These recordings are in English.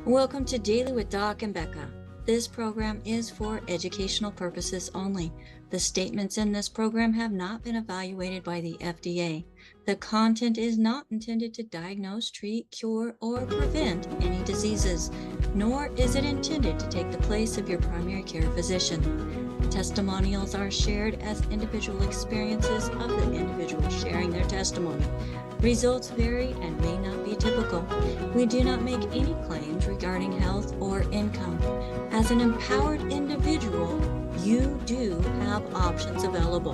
Welcome to Daily with Doc and Becca. This program is for educational purposes only. The statements in this program have not been evaluated by the FDA. The content is not intended to diagnose, treat, cure, or prevent any diseases, nor is it intended to take the place of your primary care physician. Testimonials are shared as individual experiences of the individual sharing their testimony. Results vary and may not be typical. We do not make any claims regarding health or income. As an empowered individual, you do have options available.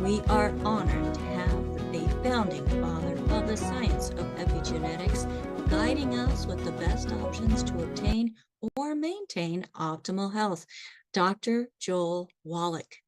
We are honored to have the founding father of the science of epigenetics guiding us with the best options to obtain or maintain optimal health, Dr. Joel Wallach.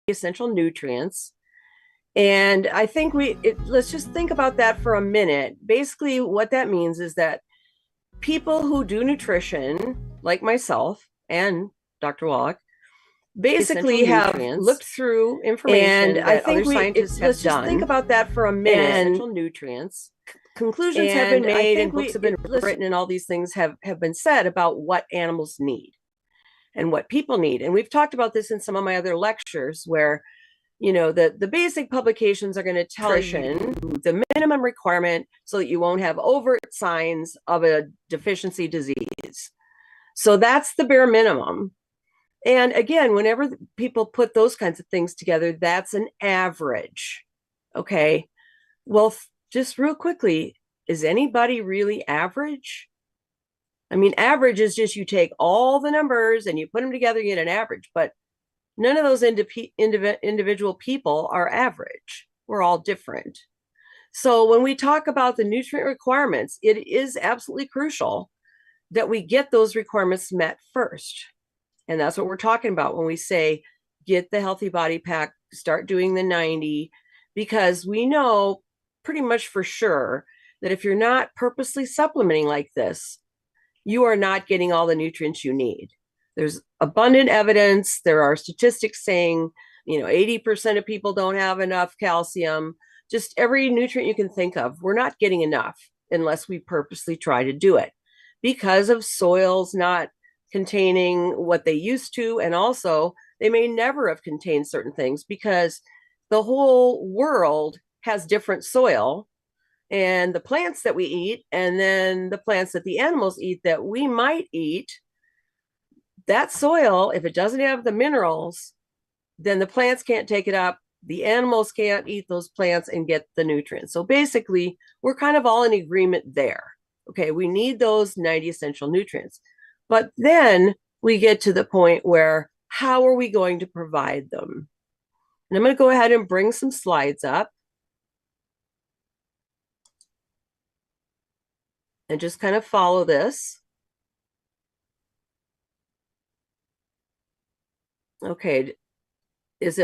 essential nutrients. And I think let's just think about that for a minute. Basically, what that means is that people who do nutrition, like myself and Dr. Wallach, basically have looked through information and I that think other scientists have let's done. just think about that for a minute. And essential nutrients. Conclusions have been made and books have been written and all these things have been said about what animals need and what people need. And we've talked about this in some of my other lectures where, you know, the basic publications are going to tell you the minimum requirement so that you won't have overt signs of a deficiency disease. So that's the bare minimum. And again, whenever people put those kinds of things together, that's an average. Okay. Well, just real quickly, is anybody really average? I mean, average is just you take all the numbers and you put them together, you get an average, but none of those individual people are average. We're all different. So when we talk about the nutrient requirements, it is absolutely crucial that we get those requirements met first. And that's what we're talking about when we say, get the healthy body pack, start doing the 90, because we know pretty much for sure that if you're not purposely supplementing like this, you are not getting all the nutrients you need. There's abundant evidence. There are statistics saying, 80% of people don't have enough calcium. Just every nutrient you can think of, we're not getting enough unless we purposely try to do it because of soils not containing what they used to. And also, they may never have contained certain things because the whole world has different soil. And the plants that we eat, and then the plants that the animals eat that we might eat, that soil, if it doesn't have the minerals, then the plants can't take it up. The animals can't eat those plants and get the nutrients. So basically, we're kind of all in agreement there. Okay, we need those 90 essential nutrients. But then we get to the point where, how are we going to provide them? And I'm going to go ahead and bring some slides up. And just kind of follow this. Okay. It's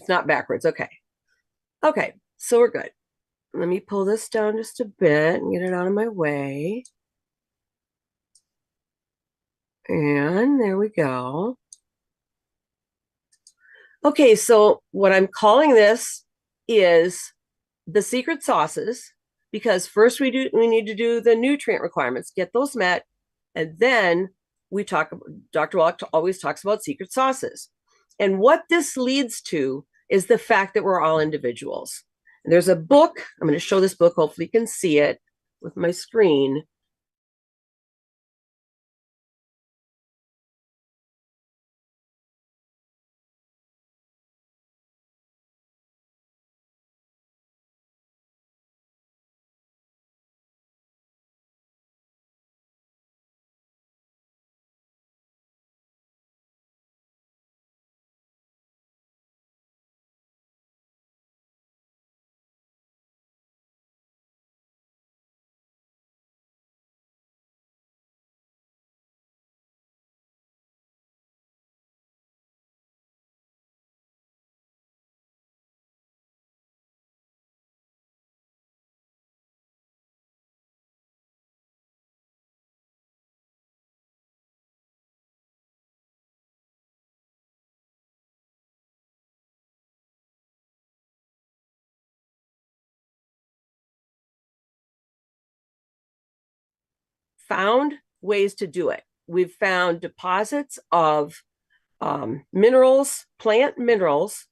not backwards. Okay. Okay. So we're good. Let me pull this down just a bit and get it out of my way. And there we go. Okay. So what I'm calling this is the secret sauces, because first we need to do the nutrient requirements, get those met, and then Dr. Wallach always talks about secret sauces. And what this leads to is the fact that we're all individuals. And there's a book, I'm going to show this book, hopefully you can see it with my screen. Found ways to do it. We've found deposits of minerals, plant minerals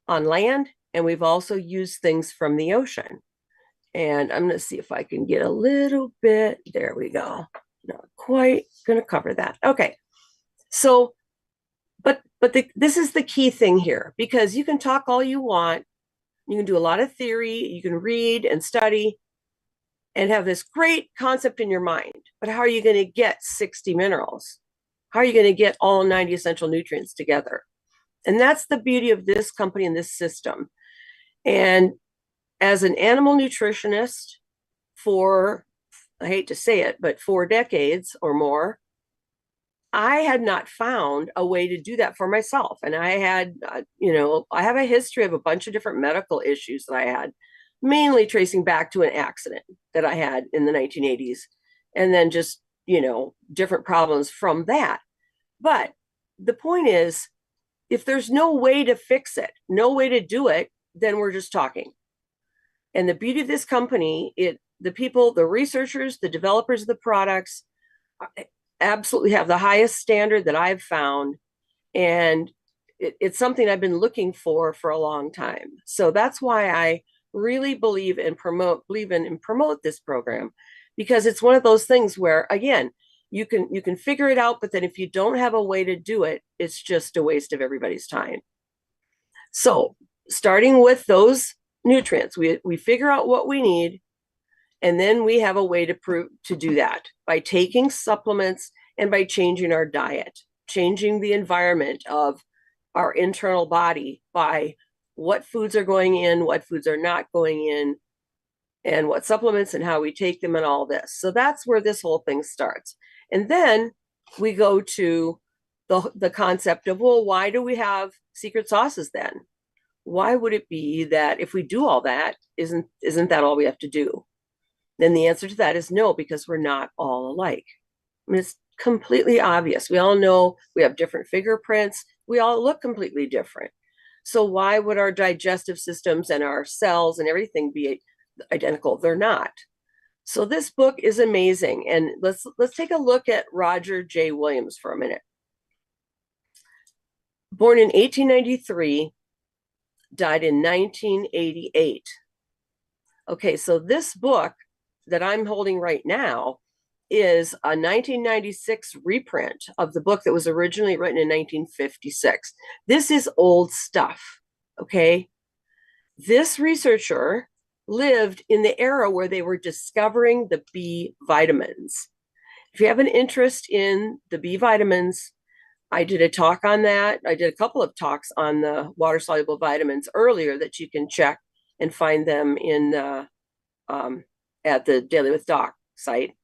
on land, and we've also used things from the ocean. And I'm going to see if I can get a little bit. There we go. Not quite going to cover that. Okay. So, but this is the key thing here, because you can talk all you want. You can do a lot of theory. You can read and study and have this great concept in your mind. But how are you going to get 60 minerals? How are you going to get all 90 essential nutrients together? And that's the beauty of this company and this system. And as an animal nutritionist for, I hate to say it, but 4 decades or more, I had not found a way to do that for myself. And I had, I have a history of a bunch of different medical issues that I had, mainly tracing back to an accident that I had in the 1980s. And then just, different problems from that. But the point is, if there's no way to fix it, no way to do it, then we're just talking. And the beauty of this company, the people, the researchers, the developers of the products absolutely have the highest standard that I've found. And it's something I've been looking for a long time. So that's why I really believe in promote this program, because it's one of those things where, again, you can figure it out, but then if you don't have a way to do it, it's just a waste of everybody's time. So starting with those nutrients, we figure out what we need, and then we have a way to do that by taking supplements and by changing our diet, changing the environment of our internal body by what foods are going in, what foods are not going in, and what supplements and how we take them and all this. So that's where this whole thing starts. And then we go to the concept of, well, why do we have secret sauces then? Why would it be that if we do all that, isn't that all we have to do? Then the answer to that is no, because we're not all alike. I mean, it's completely obvious. We all know we have different fingerprints. We all look completely different. So why would our digestive systems and our cells and everything be identical? They're not. So this book is amazing. And let's take a look at Roger J. Williams for a minute. Born in 1893, died in 1988. Okay, so this book that I'm holding right now is a 1996 reprint of the book that was originally written in 1956. This is old stuff, okay? This researcher lived in the era where they were discovering the B vitamins. If you have an interest in the B vitamins, I did a talk on that. I did a couple of talks on the water-soluble vitamins earlier that you can check and find them in at the Daily with Doc site.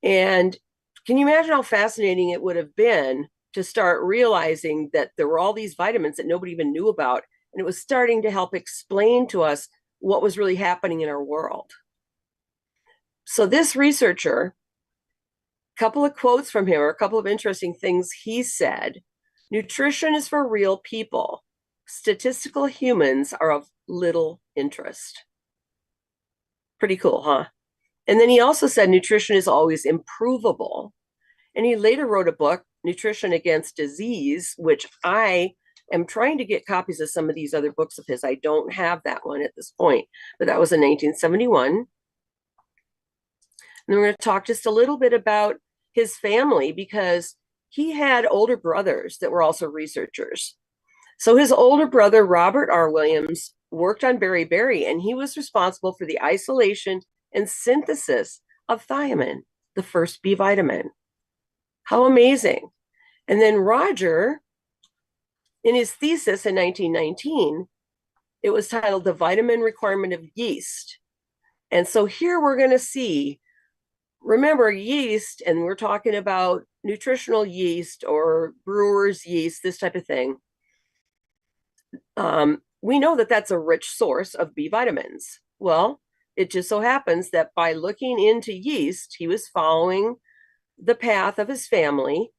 And can you imagine how fascinating it would have been to start realizing that there were all these vitamins that nobody even knew about, and it was starting to help explain to us what was really happening in our world. So this researcher, a couple of quotes from him, or a couple of interesting things he said. Nutrition is for real people. Statistical humans are of little interest. Pretty cool, huh? And then he also said nutrition is always improvable. And he later wrote a book, Nutrition Against Disease, which I am trying to get copies of some of these other books of his. I don't have that one at this point, but that was in 1971. And then we're going to talk just a little bit about his family, because he had older brothers that were also researchers. So his older brother, Robert R. Williams, worked on beriberi, and he was responsible for the isolation and synthesis of thiamine, the first B vitamin. How amazing. And then Roger, in his thesis in 1919, it was titled The Vitamin Requirement of Yeast. And so here we're going to see, remember, yeast, and we're talking about nutritional yeast or brewer's yeast, this type of thing. We know that that's a rich source of B vitamins. Well, it just so happens that by looking into yeast, he was following the path of his family,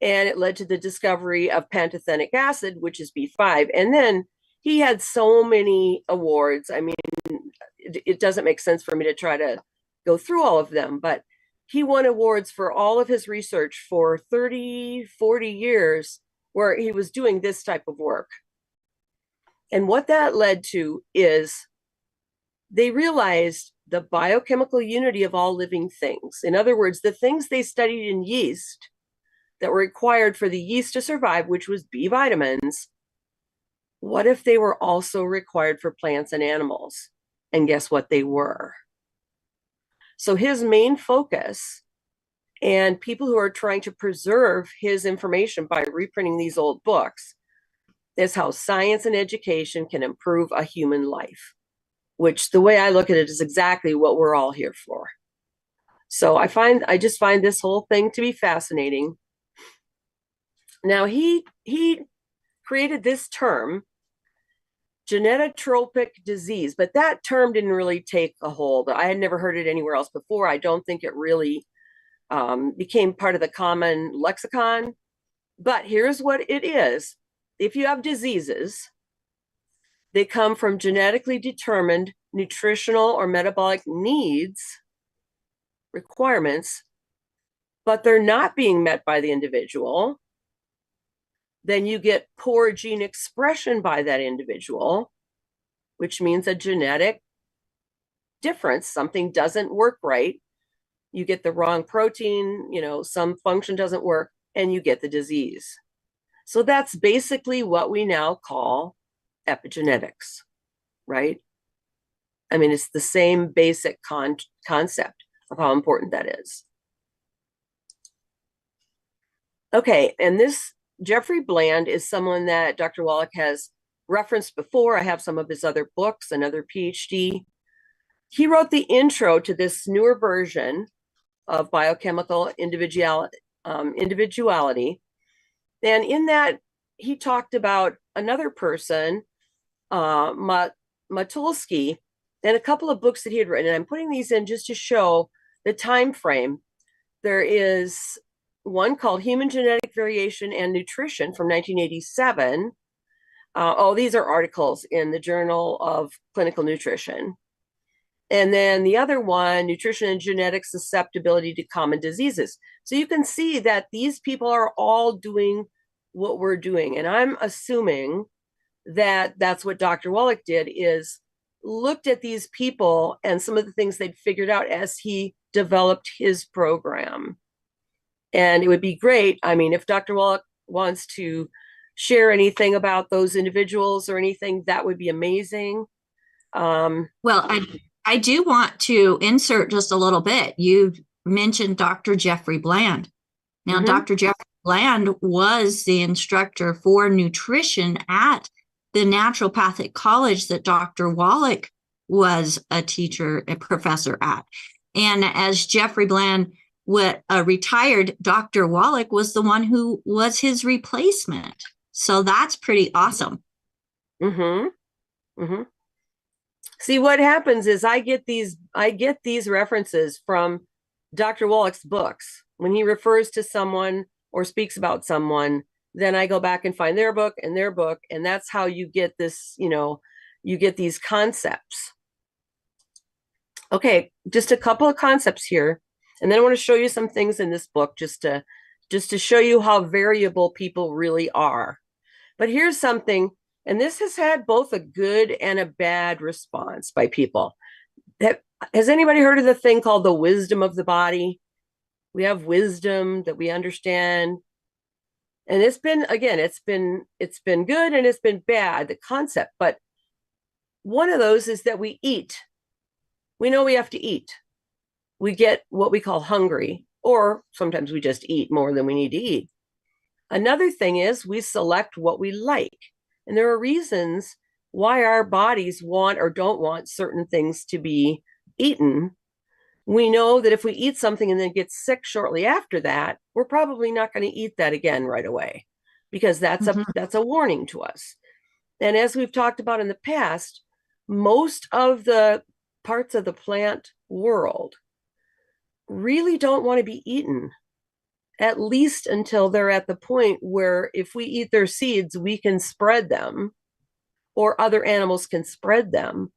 and it led to the discovery of pantothenic acid, which is B5. And then he had so many awards. I mean, it doesn't make sense for me to try to go through all of them, but he won awards for all of his research for 30, 40 years where he was doing this type of work. And what that led to is they realized the biochemical unity of all living things. In other words, the things they studied in yeast that were required for the yeast to survive, which was B vitamins, what if they were also required for plants and animals? And guess what they were? So his main focus, and people who are trying to preserve his information by reprinting these old books, is how science and education can improve a human life, which the way I look at it is exactly what we're all here for. So I just find this whole thing to be fascinating. Now he created this term, genetotropic disease, but that term didn't really take a hold. I had never heard it anywhere else before. I don't think it really became part of the common lexicon. But here's what it is. If you have diseases, they come from genetically determined nutritional or metabolic needs, requirements, but they're not being met by the individual. Then you get poor gene expression by that individual, which means a genetic difference. Something doesn't work right. You get the wrong protein, some function doesn't work, and you get the disease. So that's basically what we now call epigenetics, right? I mean, it's the same basic concept of how important that is. Okay, and this Jeffrey Bland is someone that Dr. Wallach has referenced before. I have some of his other books, another PhD. He wrote the intro to this newer version of biochemical individuality. And in that, he talked about another person, Matulsky, and a couple of books that he had written. And I'm putting these in just to show the time frame. There is one called Human Genetic Variation and Nutrition from 1987. These are articles in the Journal of Clinical Nutrition. And then the other one, Nutrition and Genetic Susceptibility to Common Diseases. So you can see that these people are all doing what we're doing. And I'm assuming that that's what Dr. Wallach did, is looked at these people and some of the things they'd figured out as he developed his program. And it would be great. I mean, if Dr. Wallach wants to share anything about those individuals or anything, that would be amazing. Well, I do want to insert just a little bit. You mentioned Dr. Jeffrey Bland. Now, Dr. Jeffrey Bland was the instructor for nutrition at the naturopathic college that Dr. Wallach was a teacher, a professor at. And as Jeffrey Bland retired, Dr. Wallach was the one who was his replacement. So that's pretty awesome. See, what happens is I get these references from Dr. Wallach's books. When he refers to someone or speaks about someone, then I go back and find their book, and that's how you get this, you get these concepts. Okay, just a couple of concepts here, and then I want to show you some things in this book just to show you how variable people really are. But here's something, and this has had both a good and a bad response by people. Has anybody heard of the thing called the wisdom of the body? We have wisdom that we understand. And it's been good and it's been bad, the concept. But one of those is that we eat. We know we have to eat. We get what we call hungry, or sometimes we just eat more than we need to eat. Another thing is we select what we like. And there are reasons why our bodies want or don't want certain things to be eaten. We know that if we eat something and then get sick shortly after that, we're probably not going to eat that again right away, because that's a warning to us. And as we've talked about in the past, most of the parts of the plant world really don't want to be eaten, at least until they're at the point where if we eat their seeds, we can spread them, or other animals can spread them.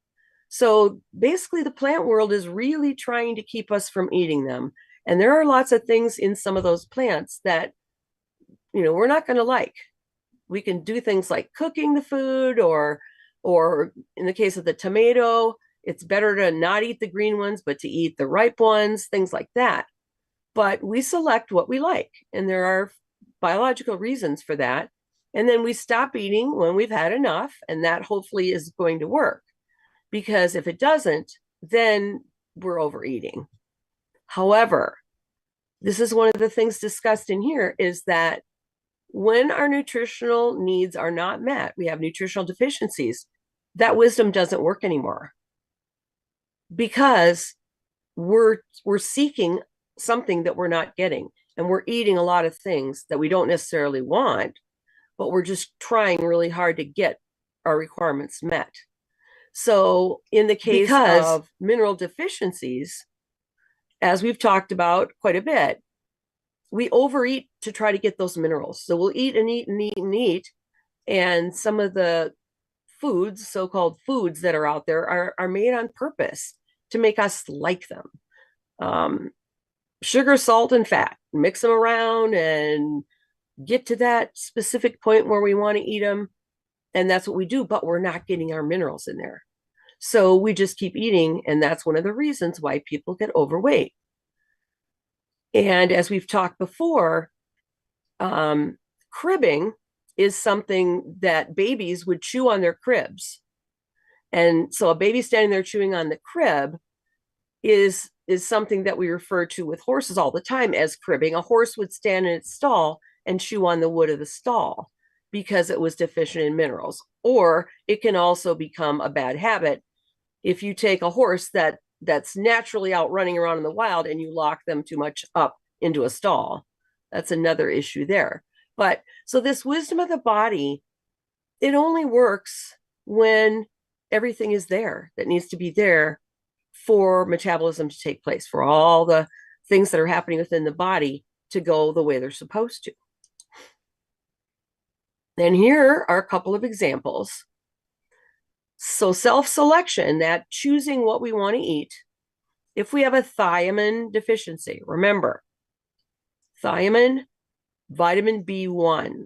So basically, the plant world is really trying to keep us from eating them. And there are lots of things in some of those plants that, we're not going to like. We can do things like cooking the food, or in the case of the tomato, it's better to not eat the green ones, but to eat the ripe ones, things like that. But we select what we like. And there are biological reasons for that. And then we stop eating when we've had enough. And that hopefully is going to work. Because if it doesn't, then we're overeating. However, this is one of the things discussed in here, is that when our nutritional needs are not met, we have nutritional deficiencies, that wisdom doesn't work anymore. Because we're seeking something that we're not getting. and we're eating a lot of things that we don't necessarily want, but we're just trying really hard to get our requirements met. So in the case of mineral deficiencies, as we've talked about quite a bit, we overeat to try to get those minerals. So we'll eat and eat and eat and eat. And some of the foods, so-called foods that are out there are made on purpose to make us like them. Sugar, salt, and fat, mix them around and get to that specific point where we want to eat them. And that's what we do, but we're not getting our minerals in there. So we just keep eating. And that's one of the reasons why people get overweight. And as we've talked before, cribbing is something that babies would chew on their cribs. And so a baby standing there chewing on the crib is something that we refer to with horses all the time as cribbing. A horse would stand in its stall and chew on the wood of the stall because it was deficient in minerals. Or it can also become a bad habit if you take a horse that's naturally out running around in the wild and you lock them too much up into a stall. That's another issue there. But so this wisdom of the body, it only works when everything is there that needs to be there for metabolism to take place, for all the things that are happening within the body to go the way they're supposed to. And here are a couple of examples. So self-selection, that choosing what we want to eat. If we have a thiamine deficiency, remember, thiamine, vitamin B1.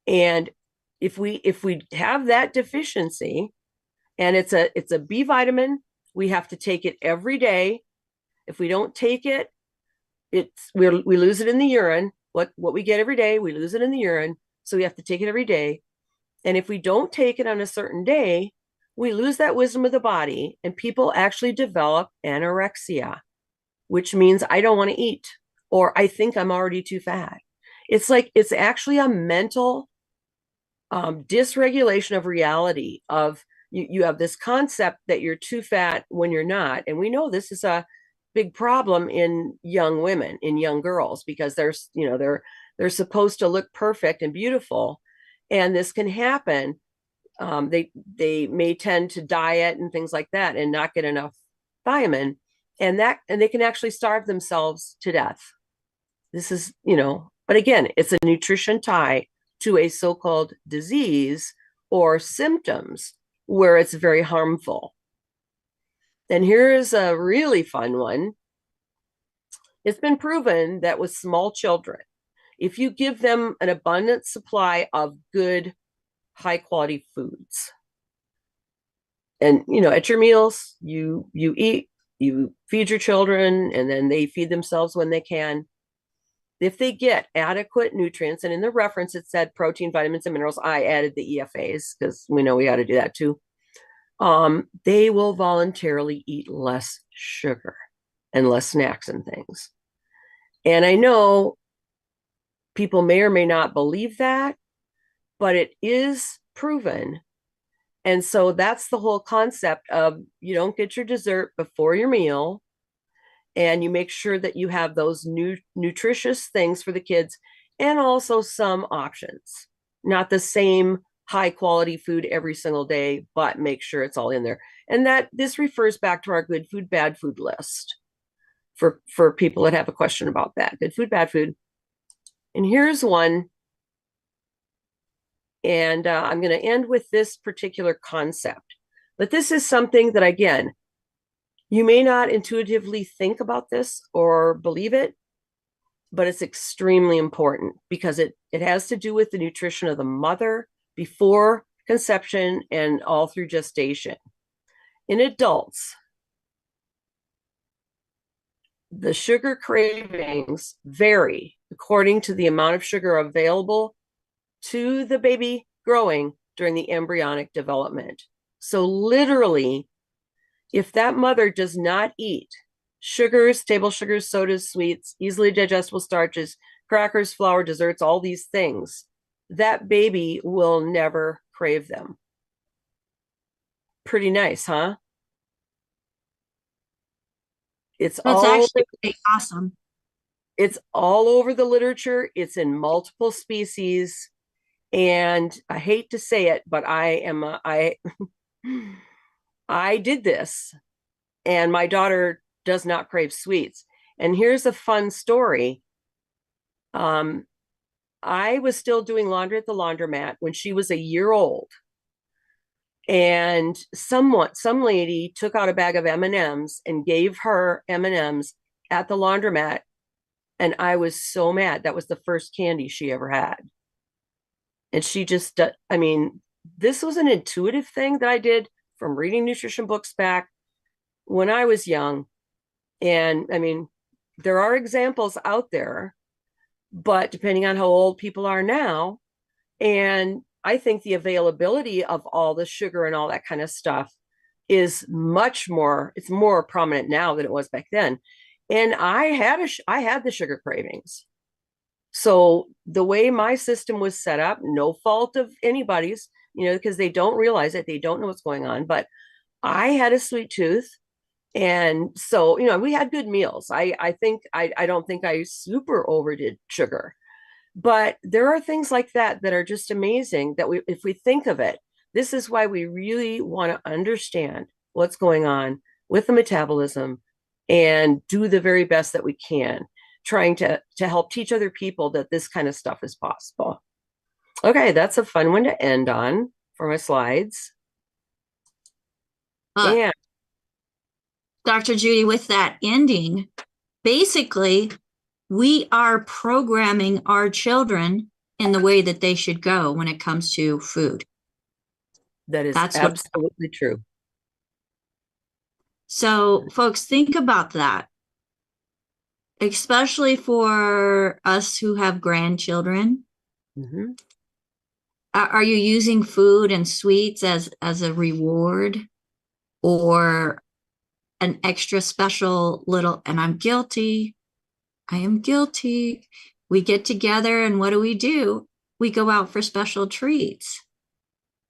And if we have that deficiency, and it's a B vitamin, we have to take it every day. If we don't take it, we lose it in the urine. What we get every day, we lose it in the urine. So we have to take it every day. And if we don't take it on a certain day, we lose that wisdom of the body, and people actually develop anorexia, which means I don't want to eat, or I think I'm already too fat. It's actually a mental dysregulation of reality. Of you have this concept that you're too fat when you're not. And we know this is a big problem in young women, in young girls, because they're supposed to look perfect and beautiful. And this can happen. They may tend to diet and things like that and not get enough thiamine, and they can actually starve themselves to death. This is, but again, it's a nutrition tie to a so-called disease or symptoms where it's very harmful. And here's a really fun one. It's been proven that with small children, if you give them an abundant supply of good, high quality foods, and at your meals, you eat, you feed your children, and then they feed themselves when they can. If they get adequate nutrients, and in the reference it said protein, vitamins, and minerals, I added the EFAs because we know we got to do that too. They will voluntarily eat less sugar and less snacks and things. And I know people may or may not believe that, but it is proven. And so that's the whole concept of you don't get your dessert before your meal, and you make sure that you have those nutritious things for the kids, and also some options. Not the same high quality food every single day, but make sure it's all in there. And that this refers back to our good food, bad food list for people that have a question about that. Good food, bad food. And here's one. And I'm going to end with this particular concept. But this is something that, again, you may not intuitively think about this or believe it, but it's extremely important because it has to do with the nutrition of the mother before conception and all through gestation. In adults, the sugar cravings vary according to the amount of sugar available to the baby growing during the embryonic development. So literally, if that mother does not eat sugars, table sugars, sodas, sweets, easily digestible starches, crackers, flour, desserts, all these things, that baby will never crave them. Pretty nice, huh? That's actually awesome. It's all over the literature. It's in multiple species. And I hate to say it, but I did this, and my daughter does not crave sweets. And here's a fun story. I was still doing laundry at the laundromat when she was a year old. And some lady took out a bag of M&Ms and gave her M&Ms at the laundromat. And I was so mad. That was the first candy she ever had. And she just, I mean, this was an intuitive thing that I did from reading nutrition books back when I was young. And I mean, there are examples out there, but depending on how old people are now, and I think the availability of all the sugar and all that kind of stuff is much more, it's more prominent now than it was back then. And I had the sugar cravings. So the way my system was set up, no fault of anybody's, because they don't realize it, they don't know what's going on, but I had a sweet tooth. And so, we had good meals. I don't think I super overdid sugar. But there are things like that are just amazing that if we think of it, this is why we really want to understand what's going on with the metabolism and do the very best that we can, trying to help teach other people that this kind of stuff is possible. Okay, that's a fun one to end on for my slides. And Dr. Judy, with that ending, basically, we are programming our children in the way that they should go when it comes to food. That's absolutely true. So, folks, think about that, especially for us who have grandchildren. Mm-hmm. Are you using food and sweets as a reward, or an extra special little, and I'm guilty. I am guilty. We get together and what do? We go out for special treats.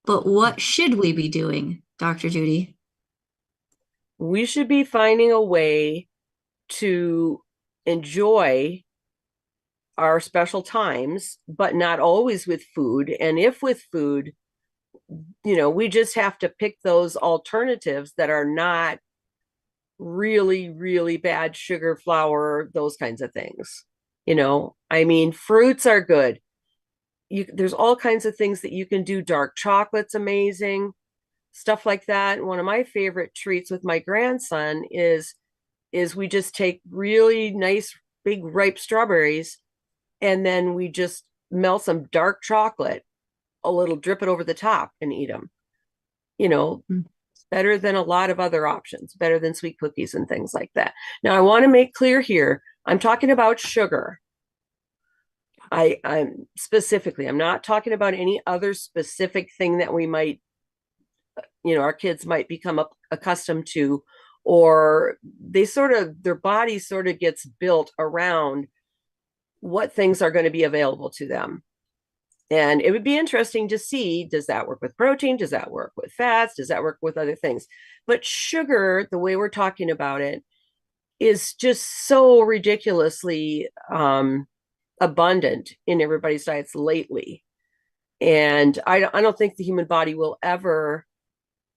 But what should we be doing, Dr. Judy? We should be finding a way to enjoy our special times, but not always with food. And if with food, we just have to pick those alternatives that are not really, really bad sugar, flour, those kinds of things. I mean, fruits are good. There's all kinds of things that you can do. Dark chocolate's amazing, stuff like that. One of my favorite treats with my grandson is we just take really nice, big, ripe strawberries, and then we just melt some dark chocolate, a little, drip it over the top, and eat them. Better than a lot of other options, better than sweet cookies and things like that. Now, I want to make clear here, I'm talking about sugar. I'm specifically, I'm not talking about any other specific thing that we might, our kids might become accustomed to, or their body sort of gets built around what things are going to be available to them. And it would be interesting to see, does that work with protein? Does that work with fats? Does that work with other things? But sugar, the way we're talking about it, is just so ridiculously abundant in everybody's diets lately. And I don't think the human body will ever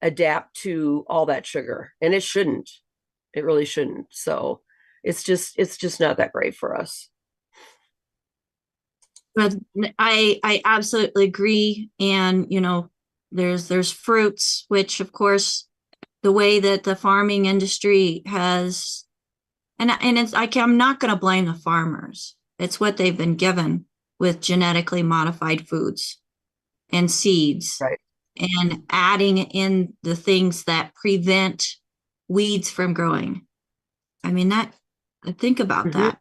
adapt to all that sugar. And it shouldn't. It really shouldn't. So it's just not that great for us. But I absolutely agree. And, there's fruits, which of course, the way that the farming industry has, and I'm not going to blame the farmers. It's what they've been given with genetically modified foods and seeds, right, and adding in the things that prevent weeds from growing. I mean, think about that.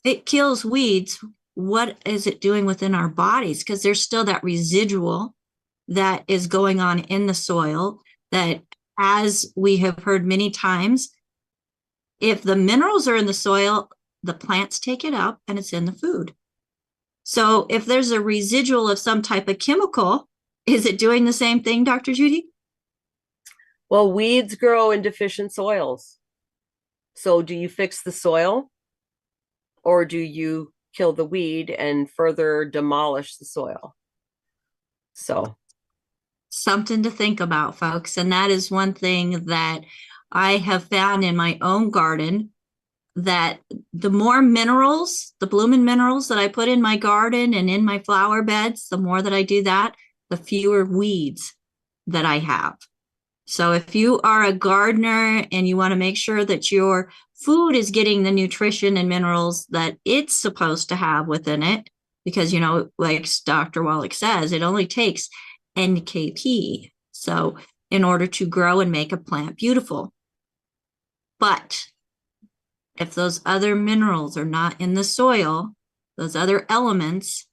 It kills weeds. What is it doing within our bodies? Because there's still that residual that is going on in the soil that, as we have heard many times, if the minerals are in the soil, the plants take it up and it's in the food. So if there's a residual of some type of chemical, is it doing the same thing, Dr. Judy? Well, weeds grow in deficient soils. So do you fix the soil? or do you kill the weed and further demolish the soil? So something to think about, folks. And that is one thing that I have found in my own garden, that the more minerals, the blooming minerals that I put in my garden and in my flower beds, the more that I do that, the fewer weeds that I have. So if you are a gardener and you want to make sure that your food is getting the nutrition and minerals that it's supposed to have within it, because, you know, like Dr. Wallach says, it only takes NKP. So in order to grow and make a plant beautiful. But if those other minerals are not in the soil, those other elements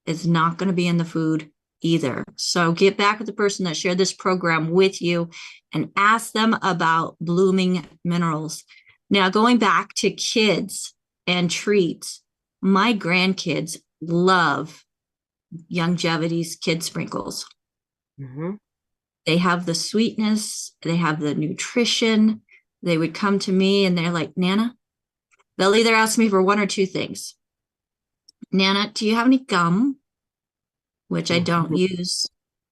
is not going to be in the food either. So get back with the person that shared this program with you and ask them about blooming minerals. Now, going back to kids and treats, my grandkids love Longevity's kid sprinkles. mm-hmm. They have the sweetness, they have the nutrition. They would come to me and they're like, Nana, they'll either ask me for one or two things. Nana, do you have any gum? Which I don't use.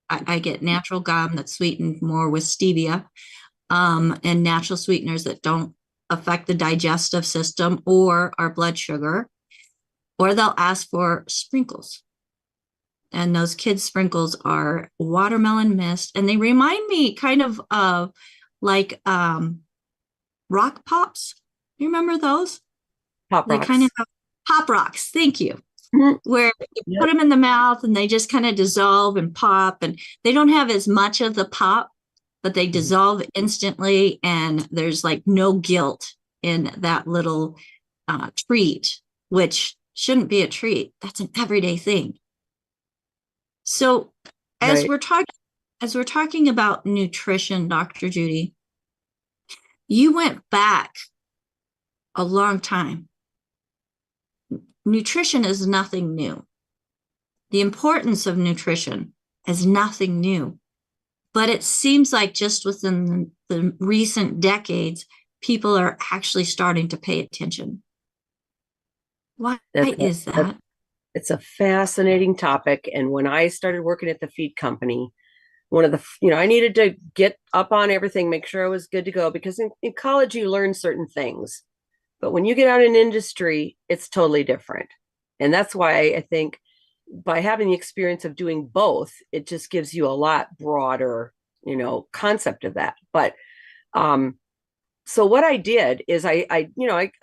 I get natural gum that's sweetened more with stevia, and natural sweeteners that don't affect the digestive system or our blood sugar. Or they'll ask for sprinkles. And those kids' sprinkles are watermelon mist. And they remind me kind of like rock pops. You remember those? Pop They rocks. kind of have pop rocks. Thank you. Mm-hmm. Where you put them in the mouth and they just kind of dissolve and pop, and they don't have as much of the pop, but they dissolve instantly, and there's like no guilt in that little treat, which shouldn't be a treat. That's an everyday thing. So as we're talking about nutrition, Dr. Judy, you went back a long time. Nutrition is nothing new. The importance of nutrition is nothing new. But it seems like just within the recent decades, people are actually starting to pay attention. Why is that? It's a fascinating topic. And when I started working at the feed company, one of the, I needed to get up on everything, make sure I was good to go, because in college, you learn certain things. But when you get out in industry, it's totally different. And that's why I think by having the experience of doing both, it just gives you a lot broader, concept of that. But so what I did is I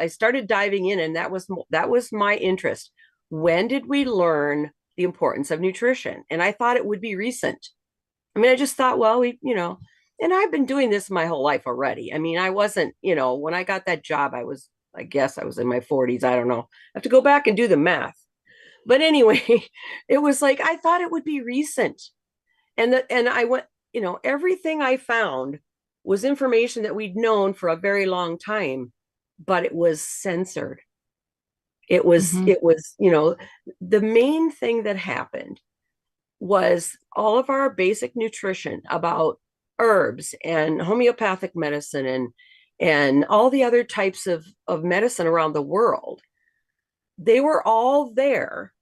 started diving in, and that was my interest. When did we learn the importance of nutrition? And I thought it would be recent. I mean, I just thought, well, and I've been doing this my whole life already. I mean, I wasn't, when I got that job, I guess I was in my 40s. I don't know. I have to go back and do the math. But anyway, it was like, I thought it would be recent. And I went, everything I found was information that we'd known for a very long time, but it was censored. It was, the main thing that happened was all of our basic nutrition about herbs and homeopathic medicine and all the other types of medicine around the world. They were all there.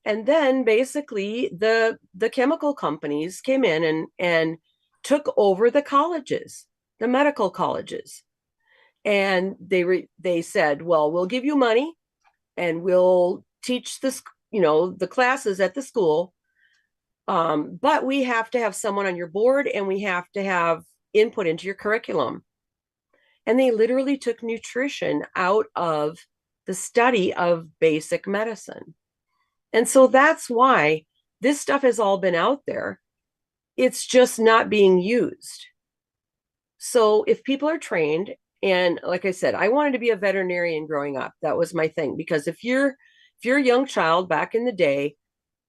And then basically the chemical companies came in and took over the colleges, the medical colleges. And they said, well, we'll give you money and we'll teach this, the classes at the school. But we have to have someone on your board and we have to have input into your curriculum. And they literally took nutrition out of the study of basic medicine. And so that's why this stuff has all been out there. It's just not being used. So if people are trained, and like I said, I wanted to be a veterinarian growing up. That was my thing, because if you're a young child back in the day,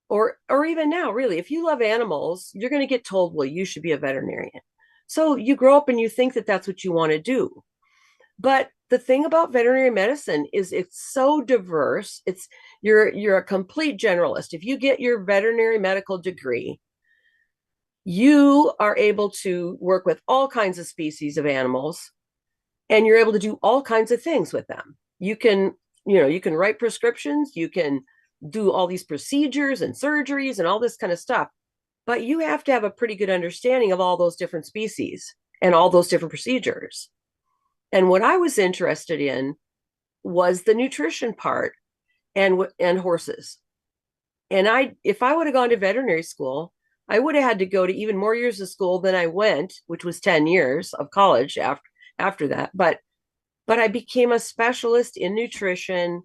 or even now, really, if you love animals, you're going to get told, well, you should be a veterinarian. So you grow up and you think that that's what you want to do. But the thing about veterinary medicine is it's so diverse. You're a complete generalist. If you get your veterinary medical degree, you are able to work with all kinds of species of animals, and you're able to do all kinds of things with them. You can you can write prescriptions, you can do all these procedures and surgeries and all this kind of stuff, but you have to have a pretty good understanding of all those different species and all those different procedures. And what I was interested in was the nutrition part and horses. And if I would have gone to veterinary school, I would have had to go to even more years of school than I went, which was 10 years of college after that. But I became a specialist in nutrition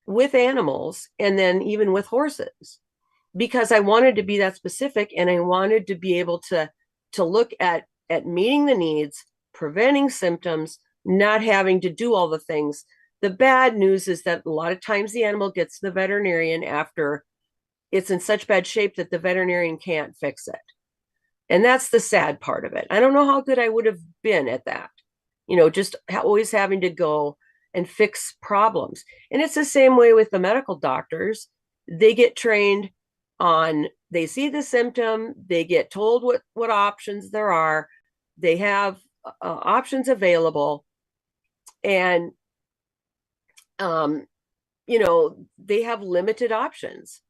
with animals and then even with horses, because I wanted to be that specific, and I wanted to be able to look at meeting the needs, preventing symptoms, not having to do all the things. The bad news is that a lot of times the animal gets to the veterinarian after it's in such bad shape that the veterinarian can't fix it. And that's the sad part of it. I don't know how good I would have been at that, just always having to go and fix problems. And it's the same way with the medical doctors. They get trained on, they see the symptom, they get told what options there are, they have options available, and they have limited options.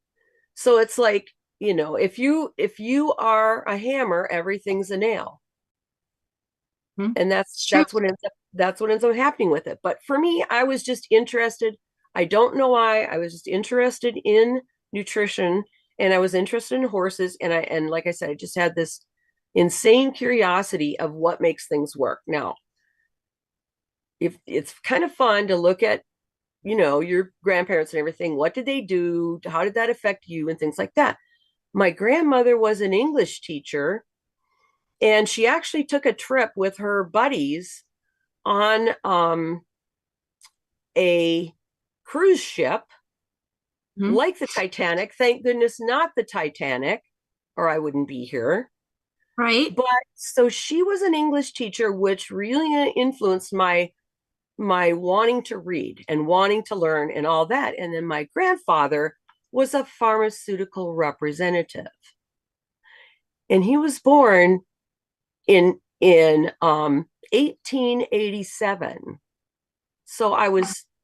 So it's like, if you are a hammer, everything's a nail. And that's what ends up happening with it. But for me, I was just interested. I don't know why. I was just interested in nutrition, and I was interested in horses. And like I said, I just had this insane curiosity of what makes things work. Now, if it's kind of fun to look at, your grandparents and everything, what did they do? How did that affect you? And things like that. My grandmother was an English teacher, and she actually took a trip with her buddies on a cruise ship, like the Titanic. Thank goodness, not the Titanic, or I wouldn't be here. Right. But so she was an English teacher, which really influenced my wanting to read and wanting to learn and all that. And then my grandfather was a pharmaceutical representative, and he was born in 1887. So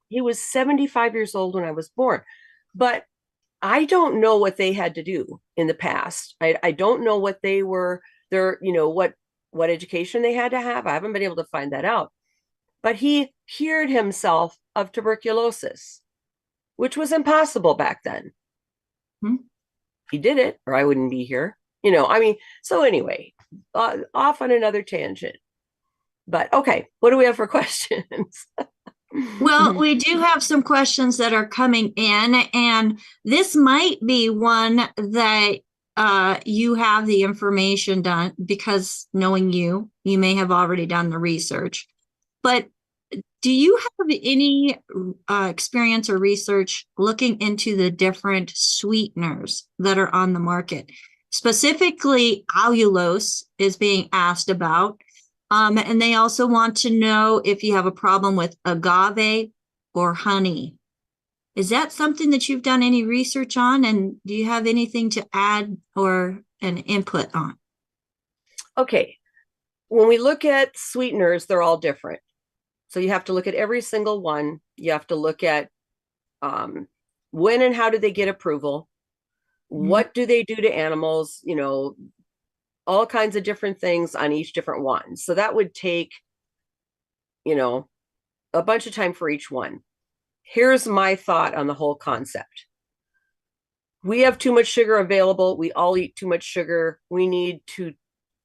he was 75 years old when I was born. But I don't know what they had to do in the past. I don't know what they were there, what education they had to have. I haven't been able to find that out. But he cured himself of tuberculosis, which was impossible back then. He did it, or I wouldn't be here. So anyway, off on another tangent. But okay, what do we have for questions? Well, we do have some questions that are coming in, and this might be one that you have the information done, because knowing you may have already done the research. But do you have any experience or research looking into the different sweeteners that are on the market? Specifically, allulose is being asked about. And they also want to know if you have a problem with agave or honey. Is that something that you've done any research on? And do you have anything to add or an input on? Okay. When we look at sweeteners, they're all different. So you have to look at every single one. You have to look at when and how do they get approval? What do they do to animals? All kinds of different things on each different one. So that would take, a bunch of time for each one. Here's my thought on the whole concept. We have too much sugar available. We all eat too much sugar. We need to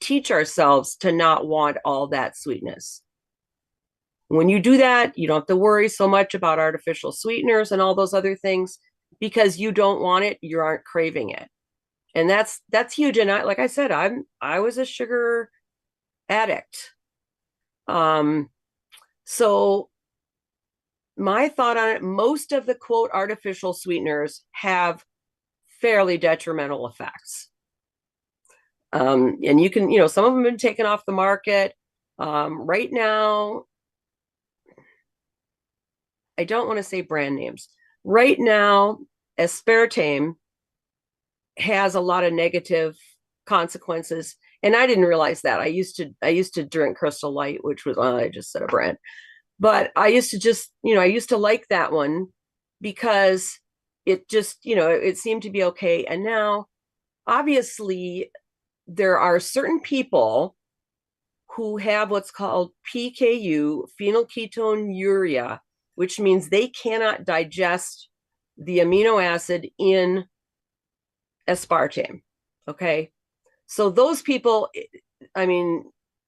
teach ourselves to not want all that sweetness. When you do that, you don't have to worry so much about artificial sweeteners and all those other things, because you don't want it, you aren't craving it. And that's huge. And like I said, I was a sugar addict. So my thought on it, most of the quote artificial sweeteners have fairly detrimental effects. And you can, some of them have been taken off the market. Right now, I don't want to say brand names. Right now, aspartame has a lot of negative consequences, and I didn't realize that. I used to drink Crystal Light, which was, I just said a brand. But I used to just, I used to like that one because it just, it seemed to be okay. And now, obviously, there are certain people who have what's called PKU, phenylketonuria, which means they cannot digest the amino acid in aspartame. Okay. So those people, I mean,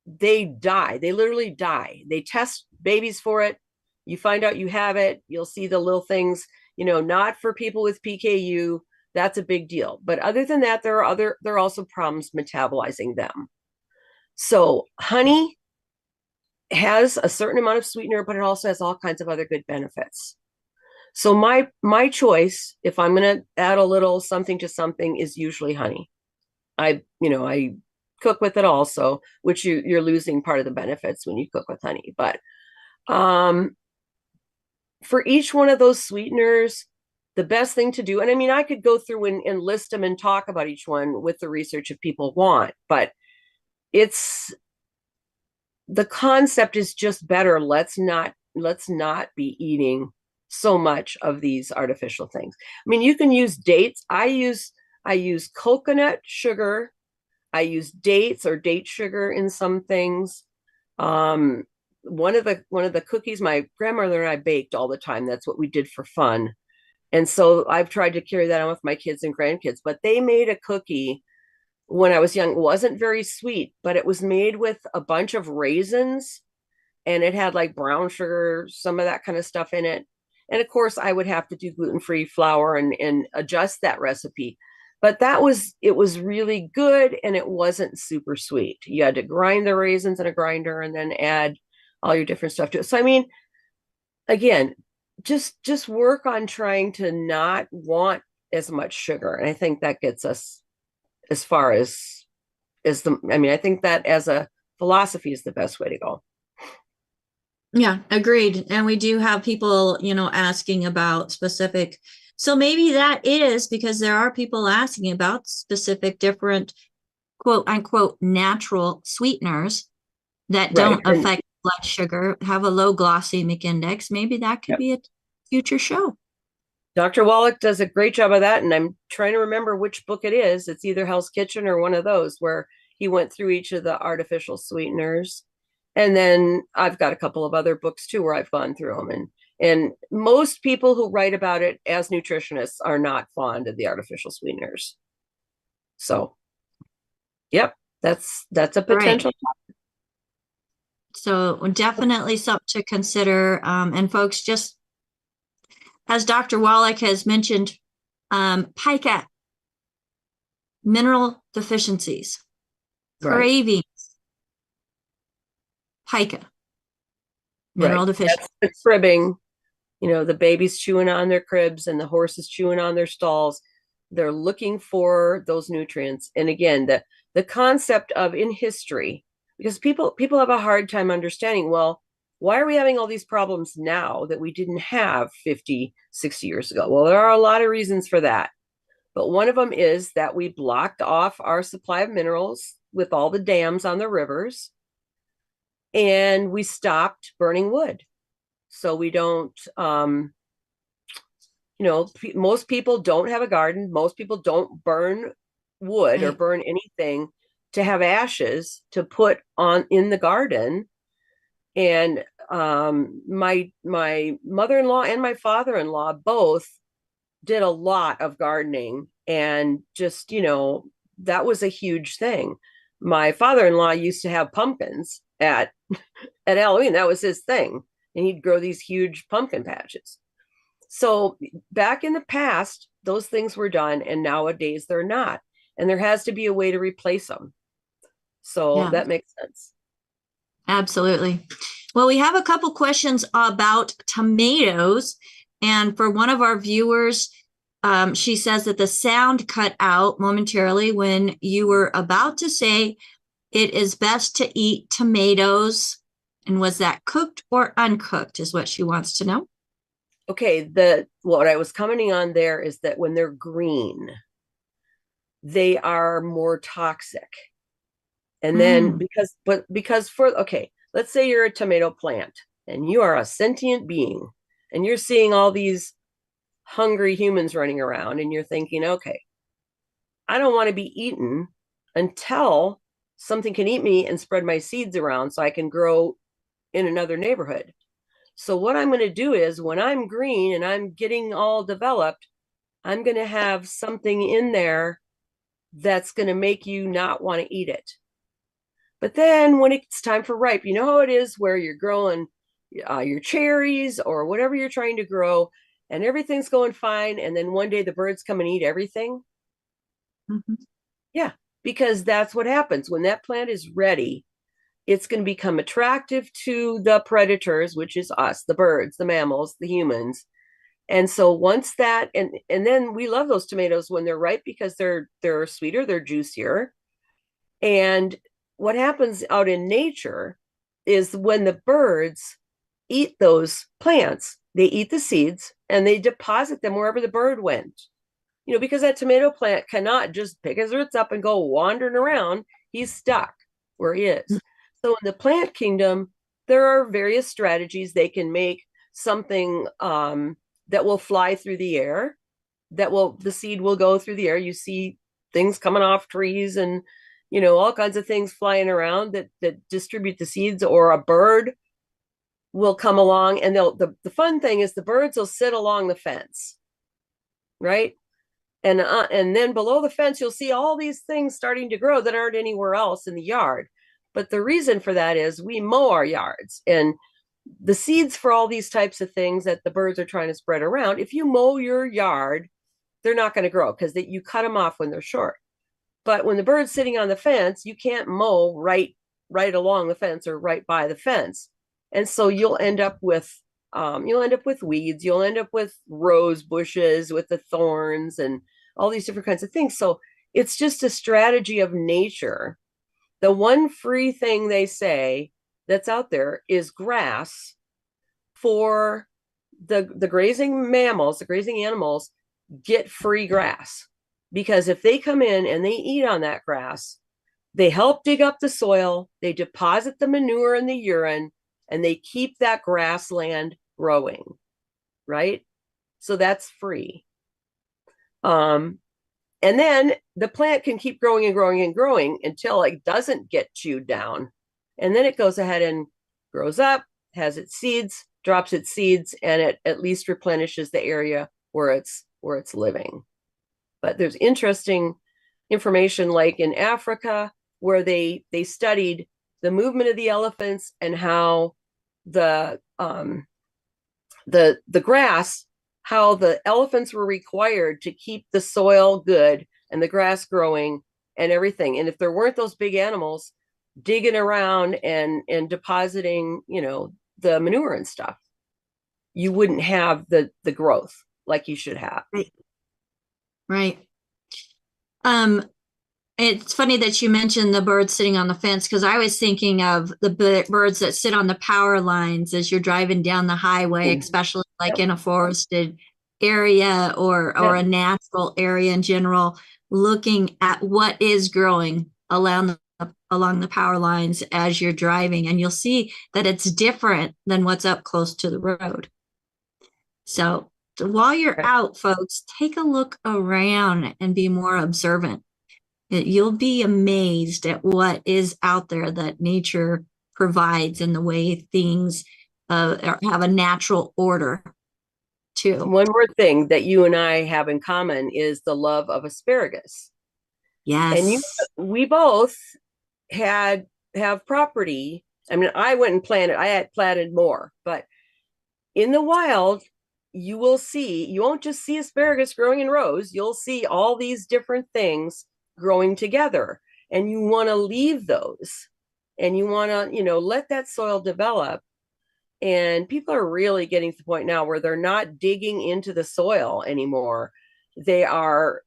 they die. They literally die. They test babies for it. You find out you have it. You'll see the little things, not for people with PKU. That's a big deal. But other than that, there are also problems metabolizing them. So honey has a certain amount of sweetener, but it also has all kinds of other good benefits. So my choice, if I'm going to add a little something to something, is usually honey. I cook with it also, which you're losing part of the benefits when you cook with honey. But for each one of those sweeteners, the best thing to do, and I mean, I could go through and list them and talk about each one with the research if people want, but the concept is just better. Let's not be eating so much of these artificial things. I mean, you can use dates. I use coconut sugar. I use dates or date sugar in some things. One of the cookies my grandmother and I baked all the time. That's what we did for fun. And so I've tried to carry that on with my kids and grandkids, but they made a cookie when I was young. It wasn't very sweet, but it was made with a bunch of raisins and it had like brown sugar, some of that kind of stuff in it. And of course I would have to do gluten-free flour and adjust that recipe. But it was really good and it wasn't super sweet. You had to grind the raisins in a grinder and then add all your different stuff to it. So, I mean, again, just work on trying to not want as much sugar. And I think that gets us as far as I think that as a philosophy is the best way to go. Yeah, agreed. And we do have people, asking about specific. So maybe that is because there are people asking about specific different quote unquote natural sweeteners that don't affect blood sugar, have a low glycemic index. Maybe that could be a future show. Dr. Wallach does a great job of that. And I'm trying to remember which book it is. It's either Hell's Kitchen or one of those where he went through each of the artificial sweeteners. And then I've got a couple of other books too where I've gone through them. And most people who write about it as nutritionists are not fond of the artificial sweeteners. So, yep, that's a potential. Right. So definitely something to consider. And folks, just as Dr. Wallach has mentioned, pica, mineral deficiencies, cravings, pica, mineral deficiency. That's the cribbing, the baby's chewing on their cribs and the horse is chewing on their stalls. They're looking for those nutrients. And again, the concept of in history, because people have a hard time understanding, well, why are we having all these problems now that we didn't have 50, 60 years ago? Well, there are a lot of reasons for that. But one of them is that we blocked off our supply of minerals with all the dams on the rivers. And we stopped burning wood. So we don't, most people don't have a garden. Most people don't burn wood or burn anything to have ashes to put on in the garden. And my mother-in-law and my father-in-law both did a lot of gardening, and just, that was a huge thing. My father-in-law used to have pumpkins at Halloween. That was his thing. And he'd grow these huge pumpkin patches. So back in the past, those things were done, and nowadays they're not. And there has to be a way to replace them. So that makes sense. Absolutely. Well, we have a couple questions about tomatoes. And for one of our viewers, she says that the sound cut out momentarily when you were about to say it is best to eat tomatoes. And was that cooked or uncooked is what she wants to know. Okay. What I was commenting on there is that when they're green, they are more toxic. And then because let's say you're a tomato plant and you are a sentient being, and you're seeing all these hungry humans running around, and you're thinking, okay, I don't want to be eaten until something can eat me and spread my seeds around so I can grow in another neighborhood. So what I'm going to do is when I'm green and I'm getting all developed, I'm going to have something in there that's going to make you not want to eat it. But then when it's time for ripe, you know how it is where you're growing your cherries or whatever you're trying to grow, and everything's going fine. And then one day the birds come and eat everything. Mm-hmm. Yeah, because that's what happens. When that plant is ready, it's going to become attractive to the predators, which is us, the birds, the mammals, the humans. And so once that, and then we love those tomatoes when they're ripe because they're sweeter, they're juicier. And what happens out in nature is when the birds eat those plants, they eat the seeds and they deposit them wherever the bird went. You know, because that tomato plant cannot just pick his roots up and go wandering around. He's stuck where he is. So in the plant kingdom, there are various strategies. They can make something that will fly through the air, the seed will go through the air. You see things coming off trees and, you know, all kinds of things flying around that distribute the seeds, or a bird will come along and the fun thing is the birds will sit along the fence, right? And then below the fence, you'll see all these things starting to grow that aren't anywhere else in the yard. But the reason for that is we mow our yards, and the seeds for all these types of things that the birds are trying to spread around, if you mow your yard, they're not going to grow because you cut them off when they're short. But when the bird's sitting on the fence, you can't mow right along the fence or right by the fence. And so you'll end up with weeds, you'll end up with rose bushes with the thorns and all these different kinds of things. So it's just a strategy of nature. The one free thing they say that's out there is grass for the grazing mammals, the grazing animals get free grass. Because if they come in and they eat on that grass, they help dig up the soil, they deposit the manure and the urine, and they keep that grassland growing, right? So that's free. And then the plant can keep growing and growing and growing until it doesn't get chewed down. And then it goes ahead and grows up, has its seeds, drops its seeds, and it at least replenishes the area where it's living. But there's interesting information like in Africa where they studied the movement of the elephants and how the grass, how the elephants were required to keep the soil good and the grass growing and everything. And if there weren't those big animals digging around and depositing, you know, the manure and stuff, you wouldn't have the growth like you should have. Right. It's funny that you mentioned the birds sitting on the fence, because I was thinking of the birds that sit on the power lines as you're driving down the highway, especially like in a forested area or a natural area in general, looking at what is growing along the power lines as you're driving, and you'll see that it's different than what's up close to the road. So while you're out, folks, take a look around and be more observant. You'll be amazed at what is out there that nature provides in the way things have a natural order too. One more thing that you and I have in common is the love of asparagus. Yes. And we both have property. I mean, I went and had planted more, but in the wild, you won't just see asparagus growing in rows. You'll see all these different things growing together, and you want to leave those, and you want to, you know, let that soil develop. And people are really getting to the point now where they're not digging into the soil anymore. They are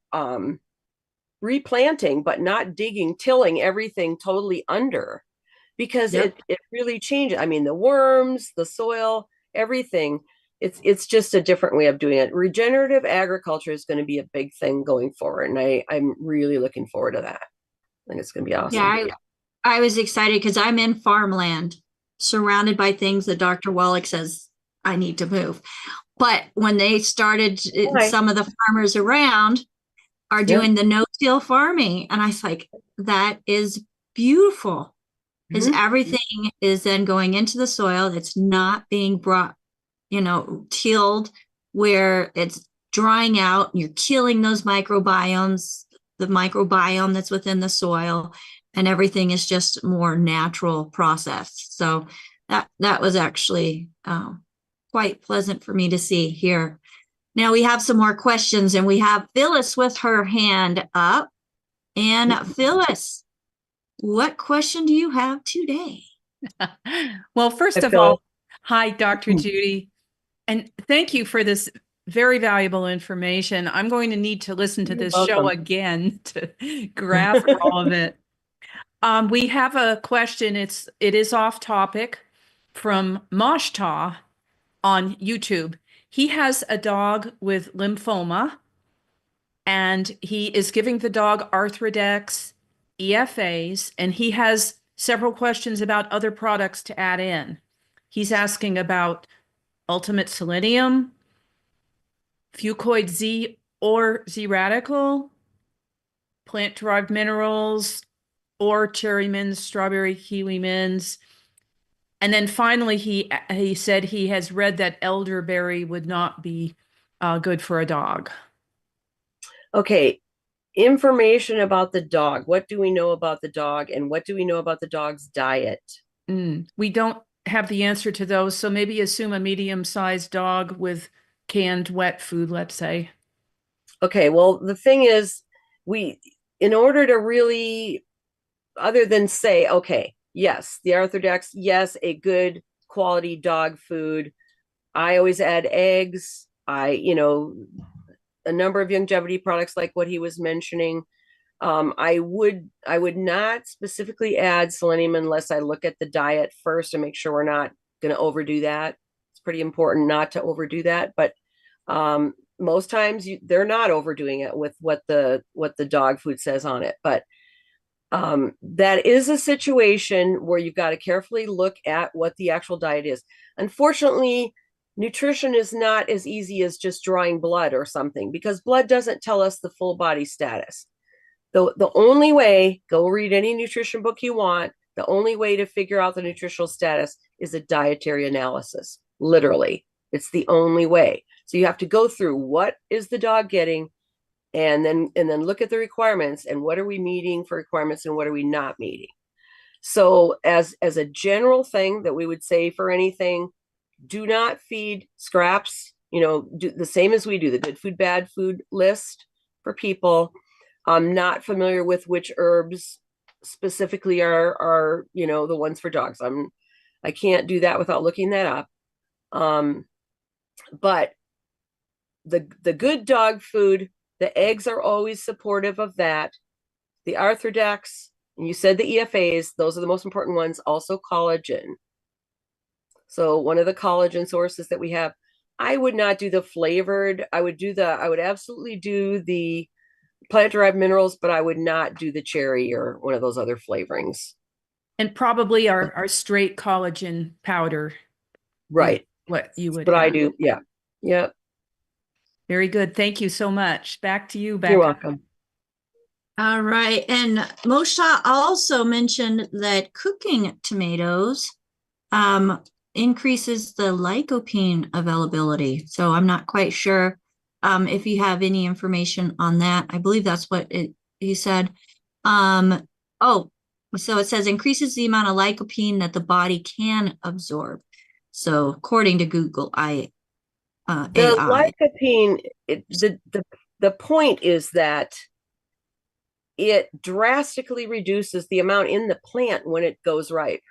replanting, but not digging, tilling everything totally under, because it really changes. I mean, the worms, the soil, everything. It's just a different way of doing it. Regenerative agriculture is going to be a big thing going forward, and I'm really looking forward to that. I think it's going to be awesome. Yeah, I was excited because I'm in farmland. surrounded by things that Dr. Wallach says I need to move. But when they started, some of the farmers around are doing the no-till farming. And I was like, that is beautiful. Because everything is then going into the soil. It's not being brought, tilled where it's drying out. You're killing those microbiomes, the microbiome that's within the soil, and everything is just more natural processed. So that was actually quite pleasant for me to see here. Now we have some more questions, and we have Phyllis with her hand up. And Phyllis, what question do you have today? Well, first of all, hi, Dr. Judy. And thank you for this very valuable information. I'm going to need to listen to this show again to grasp all of it. We have a question. It is off topic from Moshta on YouTube. He has a dog with lymphoma, and he is giving the dog Arthrodex EFAs, and he has several questions about other products to add in. He's asking about Ultimate Selenium, Fucoid Z or Z Radical, plant-derived minerals, or cherry mints, strawberry kiwi mints. And then finally, he said he has read that elderberry would not be good for a dog. Okay, information about the dog. What do we know about the dog, and what do we know about the dog's diet? We don't have the answer to those, so maybe assume a medium-sized dog with canned wet food, let's say. Okay, well, the thing is, in order to really, other than say, okay, yes, the Arthrodex, yes, a good quality dog food. I always add eggs. A number of longevity products like what he was mentioning. I would not specifically add selenium unless I look at the diet first and make sure we're not going to overdo that. It's pretty important not to overdo that, but most times they're not overdoing it with what the dog food says on it. But that is a situation where you've got to carefully look at what the actual diet is. Unfortunately, nutrition is not as easy as just drawing blood or something, because blood doesn't tell us the full body status. The only way, go read any nutrition book you want, the only way to figure out the nutritional status is a dietary analysis. Literally, it's the only way. So you have to go through what is the dog getting, and then look at the requirements, and what are we meeting for requirements and what are we not meeting. So as a general thing that we would say for anything, do not feed scraps. Do the same as we do, the good food, bad food list for people. I'm not familiar with which herbs specifically are the ones for dogs. I can't do that without looking that up. But the good dog food, the eggs are always supportive of that. The Arthrodex, and you said the EFAs, those are the most important ones. Also collagen. So one of the collagen sources that we have, I would not do the flavored. I would absolutely do the plant-derived minerals, but I would not do the cherry or one of those other flavorings. And probably our straight collagen powder. Right. What you would But I do. Yeah. Yeah. Very good. Thank you so much. Back to you, Becca. You're welcome. All right. And Moshe also mentioned that cooking tomatoes increases the lycopene availability. So I'm not quite sure if you have any information on that. I believe that's what he said. So it says increases the amount of lycopene that the body can absorb. So according to Google, the lycopene, the point is that it drastically reduces the amount in the plant when it goes ripe.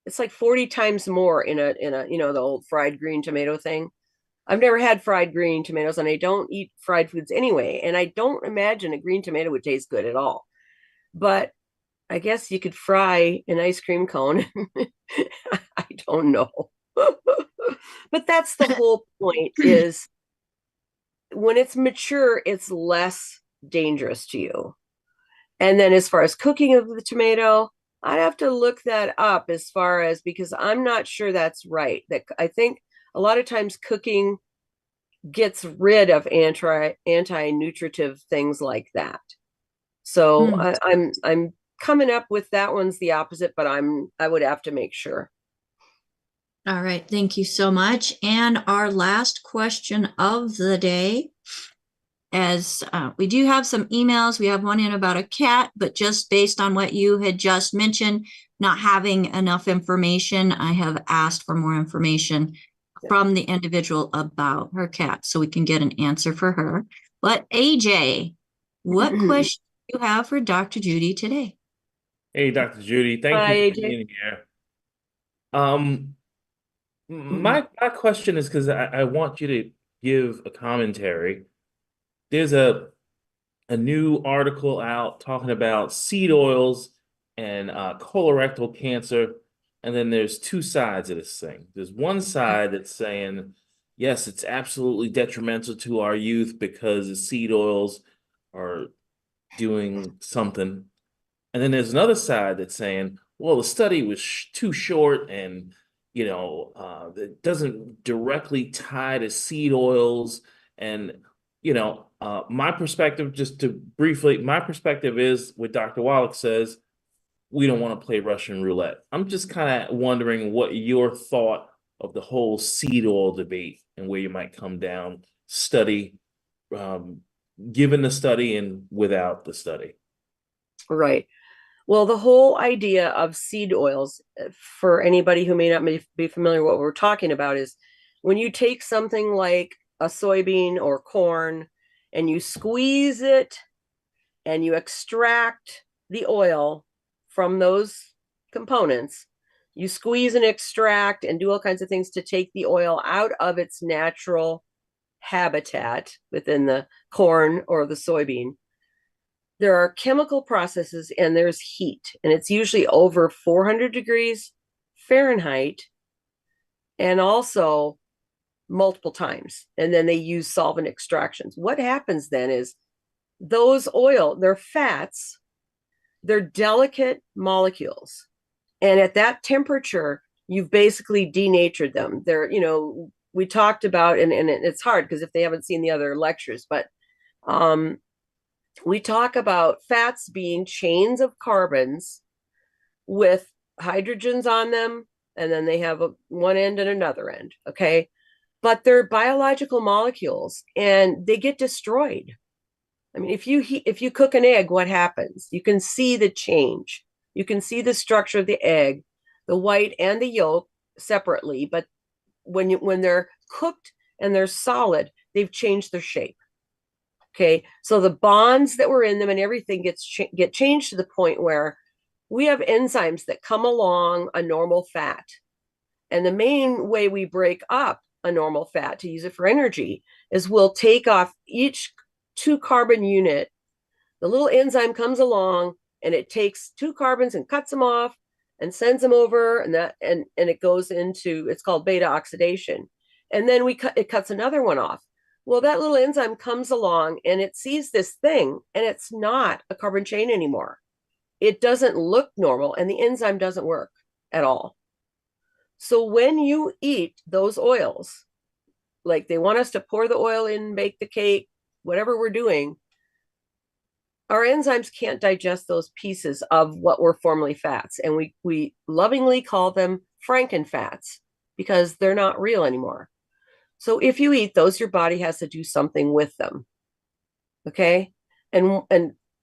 It's like 40 times more in a the old fried green tomato thing. I've never had fried green tomatoes, and I don't eat fried foods anyway. And I don't imagine a green tomato would taste good at all. But I guess you could fry an ice cream cone. I don't know. But that's the whole point, is when it's mature, it's less dangerous to you. And then as far as cooking of the tomato, I'd have to look that up as far as, because I'm not sure that's right. That I think a lot of times cooking gets rid of anti-nutritive things like that. So I'm coming up with that one's the opposite, but I would have to make sure. All right, thank you so much. And our last question of the day, as we do have some emails. We have one in about a cat, but just based on what you had just mentioned, not having enough information, I have asked for more information from the individual about her cat so we can get an answer for her. But AJ, what question do you have for Dr. Judy today? Hey, Dr. Judy, thank you for being here. My question is because I want you to give a commentary. There's a new article out talking about seed oils and colorectal cancer, and then there's two sides of this thing. There's one side that's saying, yes, it's absolutely detrimental to our youth because the seed oils are doing something. And then there's another side that's saying, well, the study was too short and, it doesn't directly tie to seed oils. And, my perspective, my perspective is what Dr. Wallach says, we don't want to play Russian roulette. I'm just kind of wondering what your thought of the whole seed oil debate and where you might come down, given the study and without the study. Right. Well, the whole idea of seed oils, for anybody who may not be familiar with what we're talking about, is when you take something like a soybean or corn and you squeeze it and you extract the oil from those components, you squeeze and extract and do all kinds of things to take the oil out of its natural habitat within the corn or the soybean. There are chemical processes and there's heat, and it's usually over 400 degrees Fahrenheit and also multiple times. And then they use solvent extractions. What happens then is those they're fats, they're delicate molecules. And at that temperature, you've basically denatured them. They're, we talked about, and it's hard because if they haven't seen the other lectures, but we talk about fats being chains of carbons with hydrogens on them, and then they have one end and another end, okay? But they're biological molecules, and they get destroyed. I mean, if you cook an egg, what happens? You can see the change. You can see the structure of the egg, the white and the yolk separately, but when they're cooked and they're solid, they've changed their shape. Okay, so the bonds that were in them and everything get changed to the point where we have enzymes that come along a normal fat. And the main way we break up a normal fat to use it for energy is we'll take off each 2 carbon unit. The little enzyme comes along and it takes 2 carbons and cuts them off and sends them over, and it goes into, it's called beta oxidation. And then it cuts another one off. Well, that little enzyme comes along and it sees this thing, and it's not a carbon chain anymore. It doesn't look normal, and the enzyme doesn't work at all. So when you eat those oils, like they want us to pour the oil in, bake the cake, whatever we're doing, our enzymes can't digest those pieces of what were formerly fats. And we lovingly call them frankenfats because they're not real anymore. So if you eat those, your body has to do something with them. Okay. And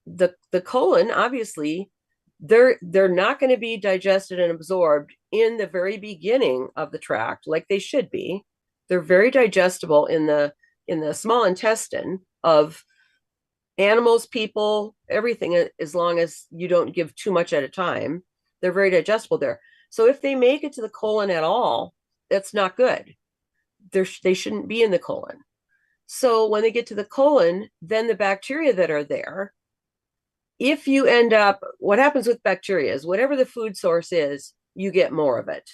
the colon, obviously, they're not going to be digested and absorbed in the very beginning of the tract like they should be. They're very digestible in the small intestine of animals, people, everything, as long as you don't give too much at a time. They're very digestible there. So if they make it to the colon at all, that's not good. They shouldn't be in the colon. So when they get to the colon, then the bacteria that are there, if you end up, what happens with bacteria is whatever the food source is, you get more of it.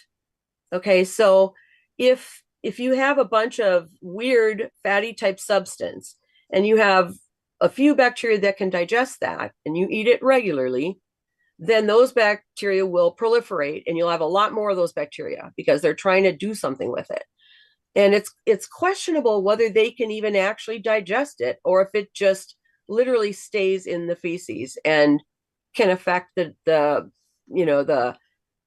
Okay, so if you have a bunch of weird fatty type substance and you have a few bacteria that can digest that and you eat it regularly, then those bacteria will proliferate, and you'll have a lot more of those bacteria because they're trying to do something with it. And it's questionable whether they can even actually digest it, or if it just literally stays in the feces and can affect the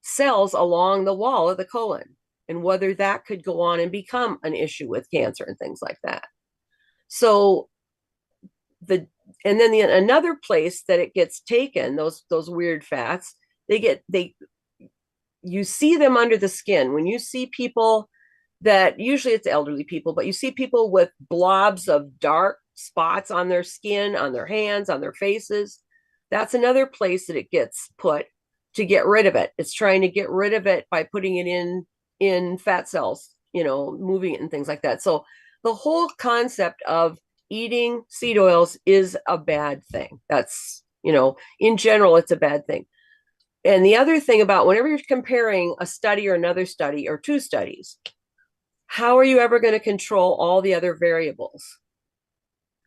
cells along the wall of the colon, and whether that could go on and become an issue with cancer and things like that. So another place that it gets taken, those weird fats, you see them under the skin. When you see people that, usually it's elderly people, but you see people with blobs of dark spots on their skin, on their hands, on their faces, that's another place that it gets put to get rid of it. It's trying to get rid of it by putting it in fat cells, moving it and things like that. So the whole concept of eating seed oils is a bad thing. That's, in general, it's a bad thing. And the other thing about whenever you're comparing a study or another study or two studies, how are you ever going to control all the other variables?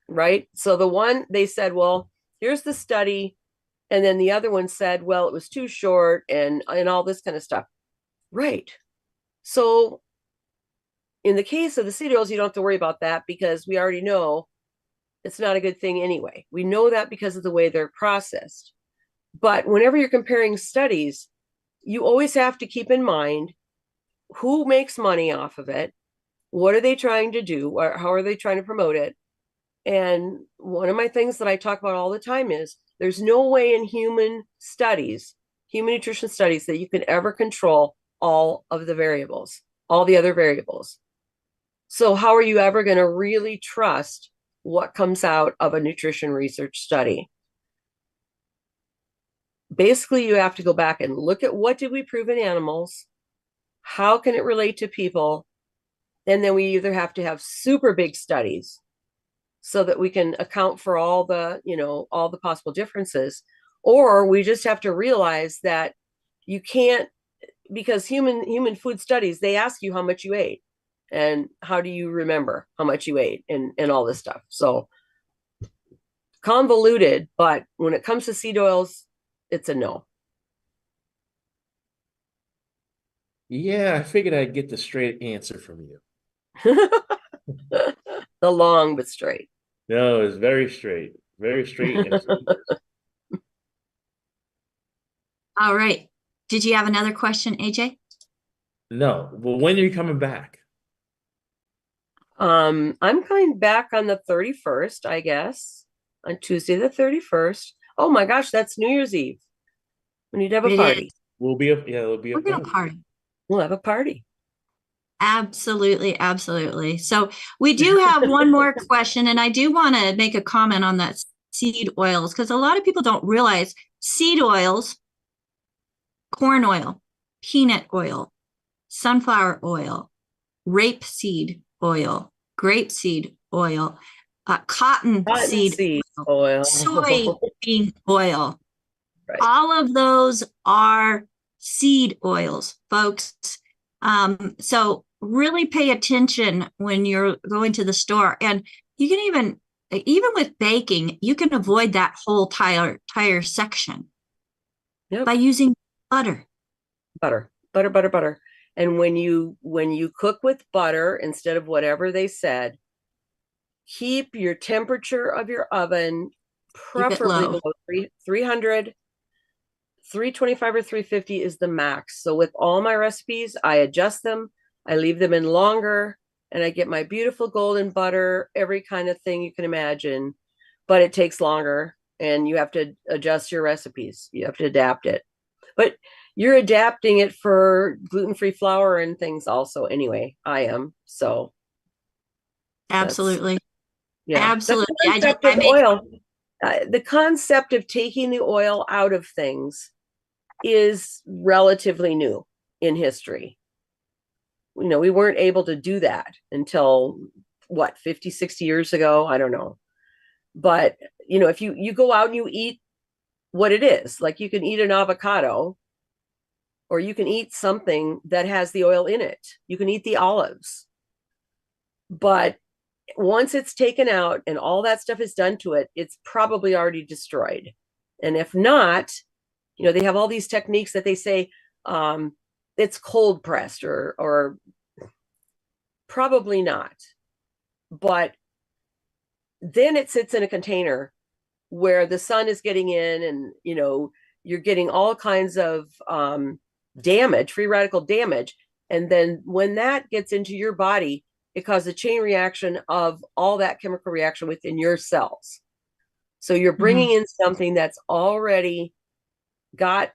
Right? So the one, they said, well, here's the study. And then the other one said, well, it was too short and all this kind of stuff. Right. So in the case of the seed oils, you don't have to worry about that because we already know it's not a good thing anyway. We know that because of the way they're processed. But whenever you're comparing studies, you always have to keep in mind who makes money off of it, what are they trying to do, or how are they trying to promote it. And one of my things that I talk about all the time is there's no way in human nutrition studies, that you can ever control all of the variables, all the other variables. So how are you ever going to really trust what comes out of a nutrition research study? Basically, you have to go back and look at what did we prove in animals? How can it relate to people? And then we either have to have super big studies so that we can account for all the possible differences, or we just have to realize that you can't, because human food studies, they ask you how much you ate and how do you remember how much you ate and all this stuff. So convoluted, but when it comes to seed oils, it's a no. Yeah, I figured I'd get the straight answer from you. The long but straight. No, it's very straight. Very straight. All right. Did you have another question, AJ? No. Well, when are you coming back? I'm coming back on the 31st, I guess. On Tuesday the 31st. Oh my gosh, that's New Year's Eve. We need to have a party. We'll be it'll be We're gonna party. We'll have a party. Absolutely, absolutely. So we do have one more question, and I do want to make a comment on that seed oils, because a lot of people don't realize seed oils, corn oil, peanut oil, sunflower oil, rapeseed oil, grapeseed oil, cottonseed oil, soybean oil. Right. All of those are seed oils, folks. So really pay attention when you're going to the store. And you can even with baking, you can avoid that whole entire section by using butter. Butter. And when you cook with butter instead of whatever they said, keep your temperature of your oven preferably below 300. 325 or 350 is the max. So with all my recipes, I adjust them, I leave them in longer, and I get my beautiful golden butter, every kind of thing you can imagine, but it takes longer and you have to adjust your recipes. You have to adapt it. But you're adapting it for gluten-free flour and things also anyway. I am. So absolutely. Yeah. Absolutely. The concept of taking the oil out of things is relatively new in history. We weren't able to do that until 50, 60 years ago? I don't know. But, if you go out and you eat what it is, like you can eat an avocado, or you can eat something that has the oil in it. You can eat the olives. But once it's taken out and all that stuff is done to it, it's probably already destroyed. And if not, You know, they have all these techniques that they say it's cold pressed or probably not. But then it sits in a container where the sun is getting in, and, you know, you're getting all kinds of damage, free radical damage. And then when that gets into your body, it causes a chain reaction of all that chemical reaction within your cells. So you're bringing in something that's already got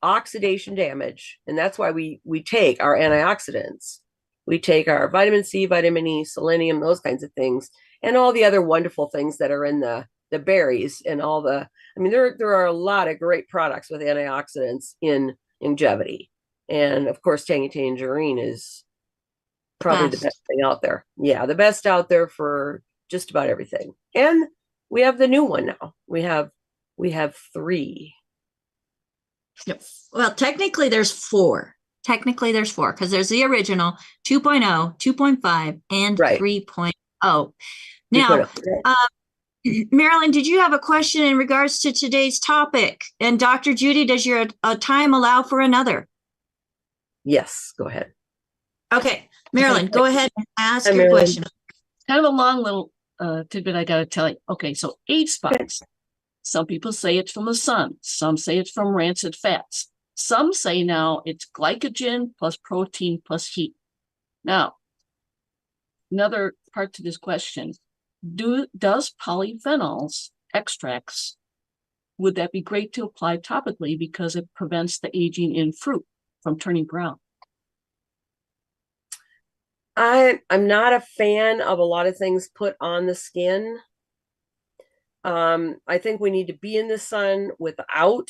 oxidation damage. And that's why we take our antioxidants. We take our vitamin C, vitamin E, selenium, those kinds of things, and all the other wonderful things that are in the berries and all the, I mean, there are a lot of great products with antioxidants in longevity. And of course, Tangy Tangerine is probably the best thing out there. Yeah, the best out there for just about everything. And we have the new one now. We have 3. Yep. Well, technically there's 4. Technically there's 4 because there's the original 2.0, 2.5, and 3.0. Now, Marilyn, did you have a question in regards to today's topic? And Dr. Judy, does your time allow for another? Yes, go ahead. Okay, Marilyn, go ahead and ask your question. Kind of a long little tidbit I got to tell you. Okay, so age spots. Some people say it's from the sun. Some say it's from rancid fats. Some say now it's glycogen plus protein plus heat. Now, another part to this question. Does polyphenols extracts, would that be great to apply topically because it prevents the aging in fruit from turning brown? I'm not a fan of a lot of things put on the skin. I think we need to be in the sun without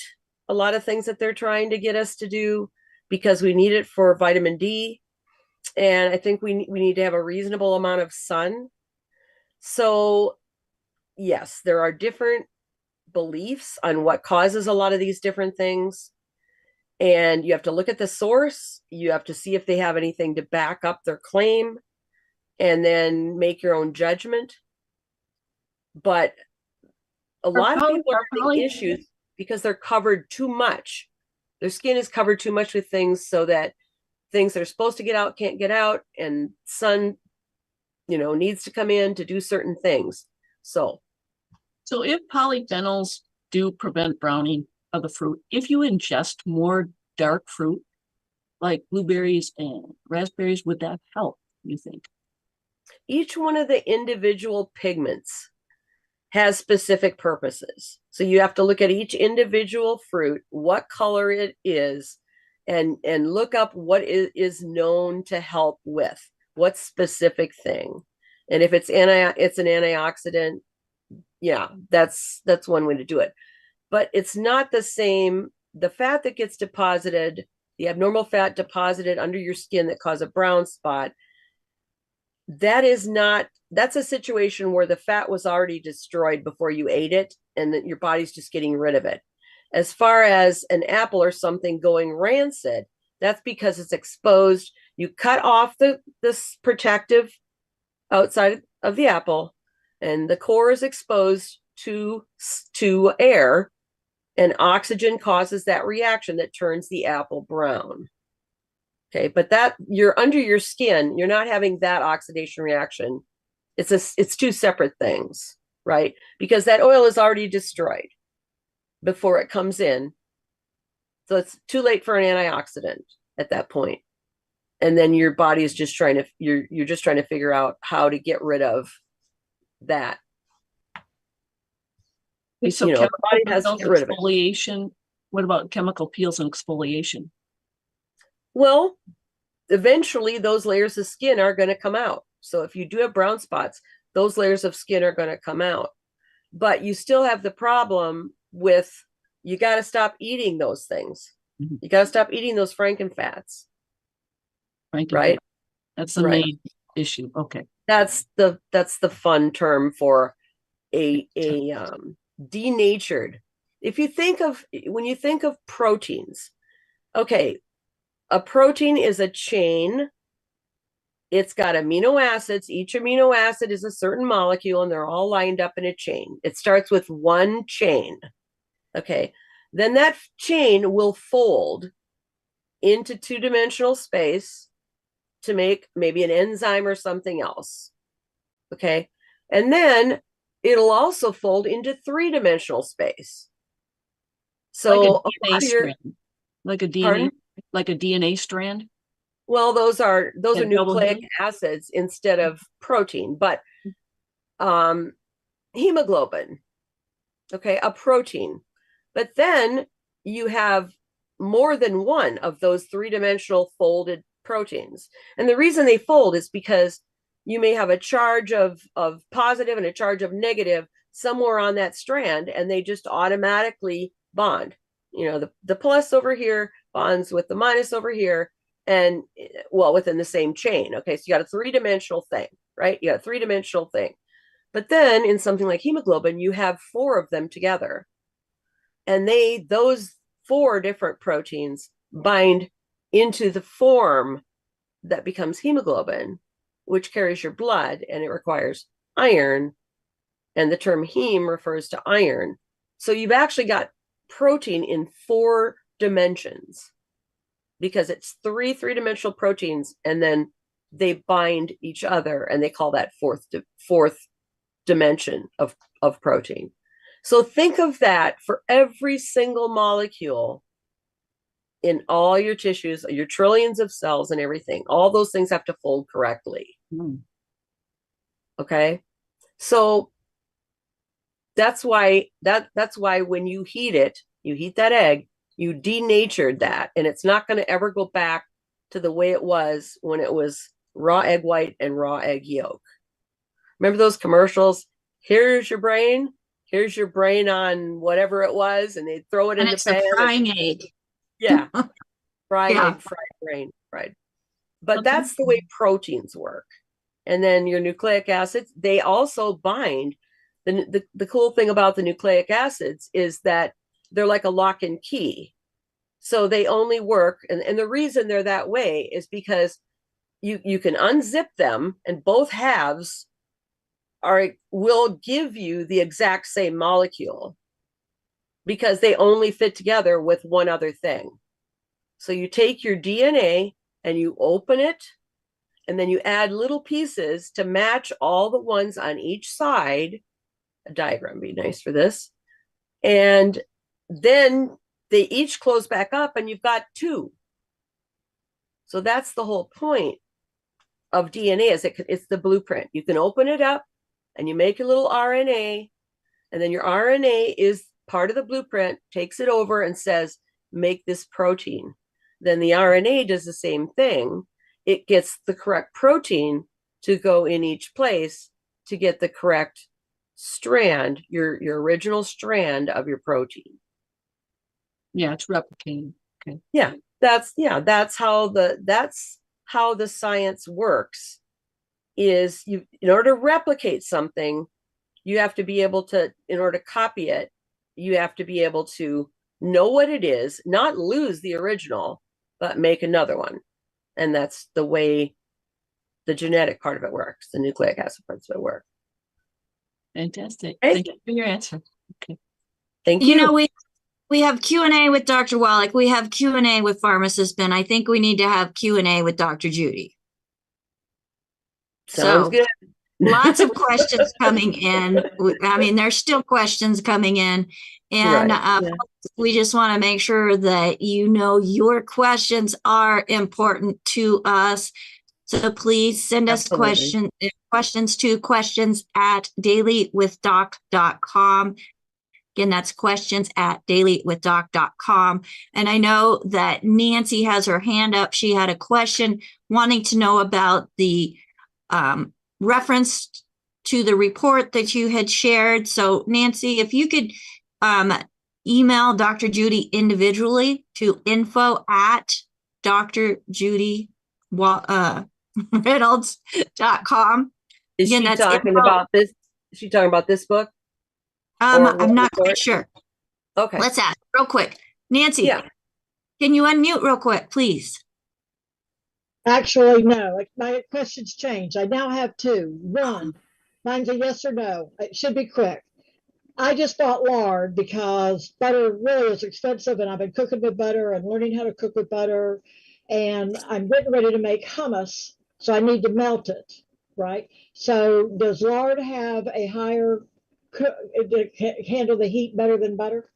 a lot of things that they're trying to get us to do, because we need it for vitamin D. And I think we need to have a reasonable amount of sun. So yes, there are different beliefs on what causes a lot of these different things. And you have to look at the source. You have to see if they have anything to back up their claim, and then make your own judgment. But a lot of people are having issues because they're covered too much. Their skin is covered too much with things, so that things that are supposed to get out can't get out, and sun, you know, needs to come in to do certain things. So if polyphenols do prevent browning of the fruit, if you ingest more dark fruit like blueberries and raspberries, would that help, you think? Each one of the individual pigments has specific purposes. So you have to look at each individual fruit, what color it is, and look up what is known to help with what specific thing. And if it's an antioxidant, yeah, that's one way to do it. But it's not the same. The fat that gets deposited, the abnormal fat deposited under your skin that cause a brown spot, that's a situation where the fat was already destroyed before you ate it, and that your body's just getting rid of it. As far as an apple or something going rancid, that's because it's exposed. You cut off this protective outside of the apple, and the core is exposed to air, and oxygen causes that reaction that turns the apple brown. Okay, but that you're under your skin, you're not having that oxidation reaction. It's 2 separate things, right? Because that oil is already destroyed before it comes in. So it's too late for an antioxidant at that point. And then your body is just trying to, you're just trying to figure out how to get rid of that. Okay, so the body has to get rid of exfoliation. What about chemical peels and exfoliation? Well, eventually those layers of skin are going to come out. So if you do have brown spots, those layers of skin are going to come out. But you still have the problem with, you got to stop eating those things. Mm-hmm. You got to stop eating those frankenfats. Right? That's the main issue. Okay. That's the fun term for a denatured. When you think of proteins, okay, a protein is a chain. It's got amino acids. Each amino acid is a certain molecule, and they're all lined up in a chain. It starts with one chain. Okay. Then that chain will fold into two-dimensional space to make maybe an enzyme or something else. Okay. And then it'll also fold into three-dimensional space. So like a DNA strand. Like a DNA, pardon? like a DNA strand. Well, those are That nucleic acids instead of protein, but hemoglobin, okay, a protein. But then you have more than one of those three-dimensional folded proteins. And the reason they fold is because you may have a charge of positive and a charge of negative somewhere on that strand, and they just automatically bond. You know, the plus over here bonds with the minus over here, and well, within the same chain. Okay, so you got a three-dimensional thing, right? You got a three-dimensional thing. But then in something like hemoglobin, you have four of them together. And those four different proteins bind into the form that becomes hemoglobin, which carries your blood, and it requires iron. And the term heme refers to iron. So you've actually got protein in 4 dimensions, because it's three-dimensional proteins, and then they bind each other, and they call that fourth dimension of protein. So think of that for every single molecule in all your tissues, your trillions of cells and everything. All those things have to fold correctly. Okay? So that's why when you heat it, you heat that egg, you denatured that, and it's not going to ever go back to the way it was when it was raw egg white and raw egg yolk. Remember those commercials? Here's your brain on whatever it was, and they throw it in the pan. It's a frying egg. Yeah. Fried egg, fried brain, fried. But that's the way proteins work. And then your nucleic acids, they also bind. The cool thing about the nucleic acids is that they're like a lock and key. So they only work, and the reason they're that way is because you can unzip them, and both halves will give you the exact same molecule, because they only fit together with one other thing. So you take your DNA and you open it, and then you add little pieces to match all the ones on each side. A diagram would be nice for this. And then they each close back up, and you've got 2. So that's the whole point of DNA, is it's the blueprint. You can open it up and you make a little RNA, and then your RNA is part of the blueprint, takes it over and says, make this protein. Then the RNA does the same thing. It gets the correct protein to go in each place to get the correct strand, your original strand of your protein. Yeah, it's replicating. Okay. Yeah, that's how the science works. Is in order to replicate something, you have to be able to, in order to copy it, you have to be able to know what it is, not lose the original, but make another one. And that's the way the genetic part of it works, the nucleic acid parts of it work. Fantastic. Okay. Thank you for your answer. Okay. Thank you. You know, we have Q&A with Dr. Wallach. We have Q&A with Pharmacist Ben. I think we need to have Q&A with Dr. Judy. Sounds good. Lots of questions coming in. I mean, there's still questions coming in. And we just want to make sure that you know your questions are important to us. So please send us questions to questions@dailywithdoc.com. Again, that's questions@dailywithdoc.com. And I know that Nancy has her hand up. She had a question wanting to know about the reference to the report that you had shared. So Nancy, if you could email Dr. Judy individually to info@drjudyreynolds.com. Is she talking about this? Is she talking about this book? I'm not quite sure. Okay. Let's ask real quick. Nancy, can you unmute real quick, please? Actually, no. My question's changed. I now have 2. 1, mine's a yes or no. It should be quick. I just bought lard because butter really is expensive, and I've been cooking with butter and learning how to cook with butter. And I'm getting ready to make hummus, so I need to melt it, right? So does lard have a higher handle the heat better than butter?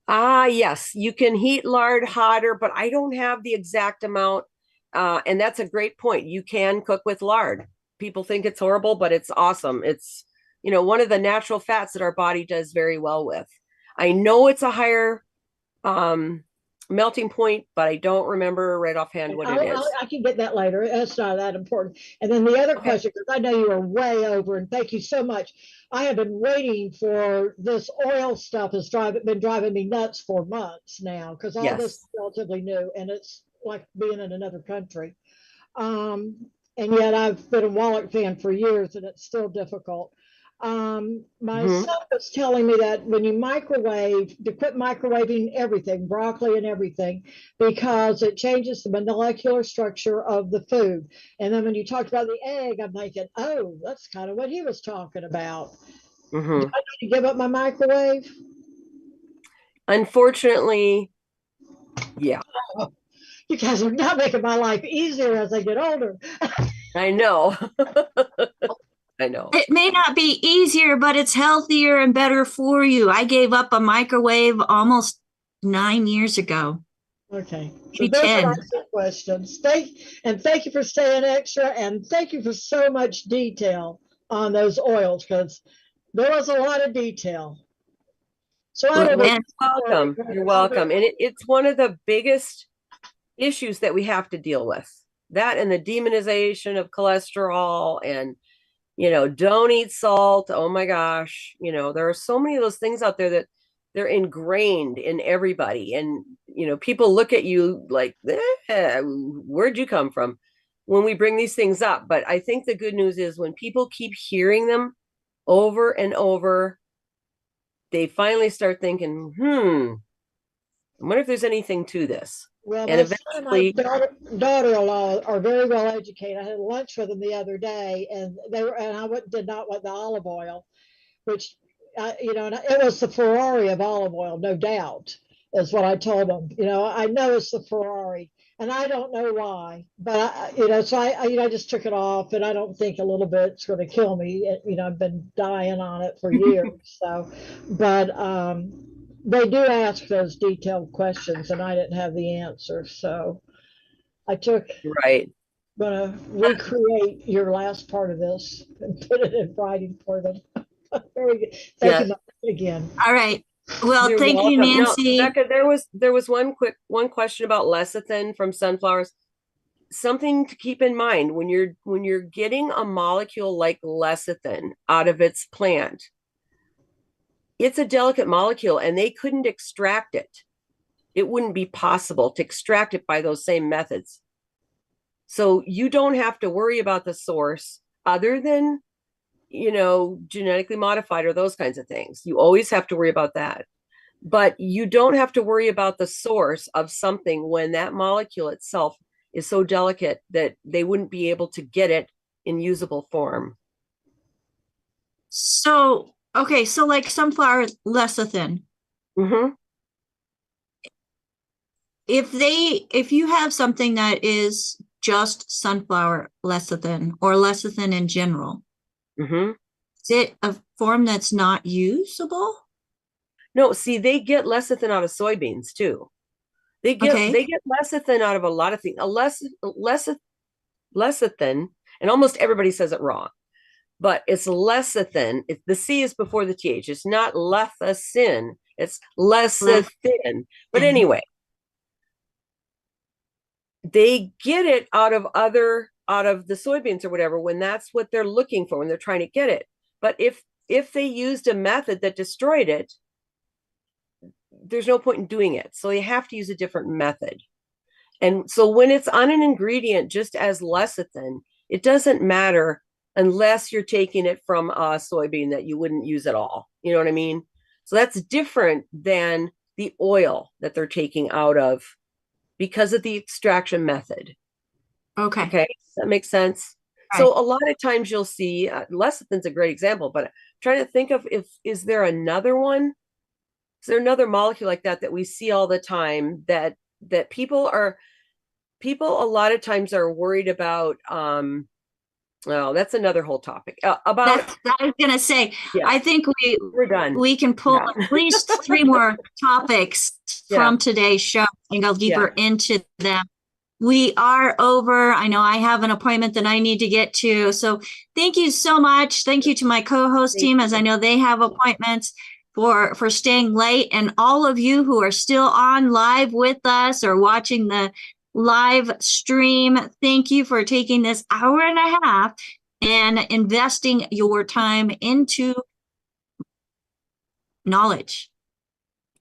Yes, you can heat lard hotter, but I don't have the exact amount. And that's a great point. You can cook with lard. People think it's horrible, but it's awesome. It's, one of the natural fats that our body does very well with. I know it's a higher melting point, but I don't remember right offhand what it is. I can get that later. That's not that important. And then the other question, because I know you are way over, and thank you so much. I have been waiting for this oil stuff has been driving me nuts for months now, because all this is relatively new, and it's like being in another country. And yet I've been a Wallach fan for years, and it's still difficult. My son was telling me that when you microwave, to quit microwaving everything, broccoli and everything, because it changes the molecular structure of the food. And then when you talked about the egg, I'm thinking, oh, that's kind of what he was talking about. Do I need to give up my microwave? Unfortunately, yeah. You guys are not making my life easier as I get older. I know. I know. It may not be easier, but it's healthier and better for you. I gave up a microwave almost 9 years ago. Okay. Maybe 10. Questions. Thank you for staying extra, and thank you for so much detail on those oils, because there was a lot of detail. So I don't know. You're welcome. You're welcome. And it's one of the biggest issues that we have to deal with. That and the demonization of cholesterol, and don't eat salt. Oh my gosh. There are so many of those things out there that they're ingrained in everybody. And, people look at you like, where'd you come from when we bring these things up? But I think the good news is when people keep hearing them over and over, they finally start thinking, I wonder if there's anything to this. Well, and eventually, my daughter-in-law are very well educated. I had lunch with them the other day, and I did not want the olive oil, which, and it was the Ferrari of olive oil, no doubt, is what I told them. I know it's the Ferrari, and I don't know why, but so I just took it off, and I don't think a little bit's going to kill me. I've been dying on it for years, so, but they do ask those detailed questions, and I didn't have the answer. So I took gonna recreate your last part of this and put it in writing for them. Very good. Thank you again. All right. Well, thank you, Nancy. No, Becca, there was one question about lecithin from sunflowers. Something to keep in mind when you're getting a molecule like lecithin out of its plant. It's a delicate molecule, and they couldn't extract it. It wouldn't be possible to extract it by those same methods. So you don't have to worry about the source other than, genetically modified or those kinds of things. You always have to worry about that. But you don't have to worry about the source of something when that molecule itself is so delicate that they wouldn't be able to get it in usable form. So, okay, so like sunflower lecithin. If you have something that is just sunflower lecithin or lecithin in general, is it a form that's not usable? No, see, they get lecithin out of soybeans too. They get lecithin out of a lot of things. Lecithin, and almost everybody says it wrong, but it's lecithin. The C is before the TH. It's not lecithin. It's lecithin. But anyway, they get it out of the soybeans or whatever when that's what they're looking for when they're trying to get it. But if they used a method that destroyed it, there's no point in doing it. So they have to use a different method. And so when it's on an ingredient just as lecithin, it doesn't matter unless you're taking it from a soybean that you wouldn't use at all. You know what I mean? So that's different than the oil that they're taking out of because of the extraction method. Okay. Okay. Does that make sense? So a lot of times you'll see, lecithin's a great example, but I'm trying to think of is there another one? Is there another molecule like that we see all the time that people a lot of times are worried about? Well, that's another whole topic about. I was going to say, yeah. I think we're done. We can pull at least 3 more topics from today's show and go deeper into them. We are over. I know I have an appointment that I need to get to. So thank you so much. Thank you to my co-host team, as I know they have appointments, for staying late. And all of you who are still on live with us or watching the live stream, thank you for taking this hour and a half and investing your time into knowledge.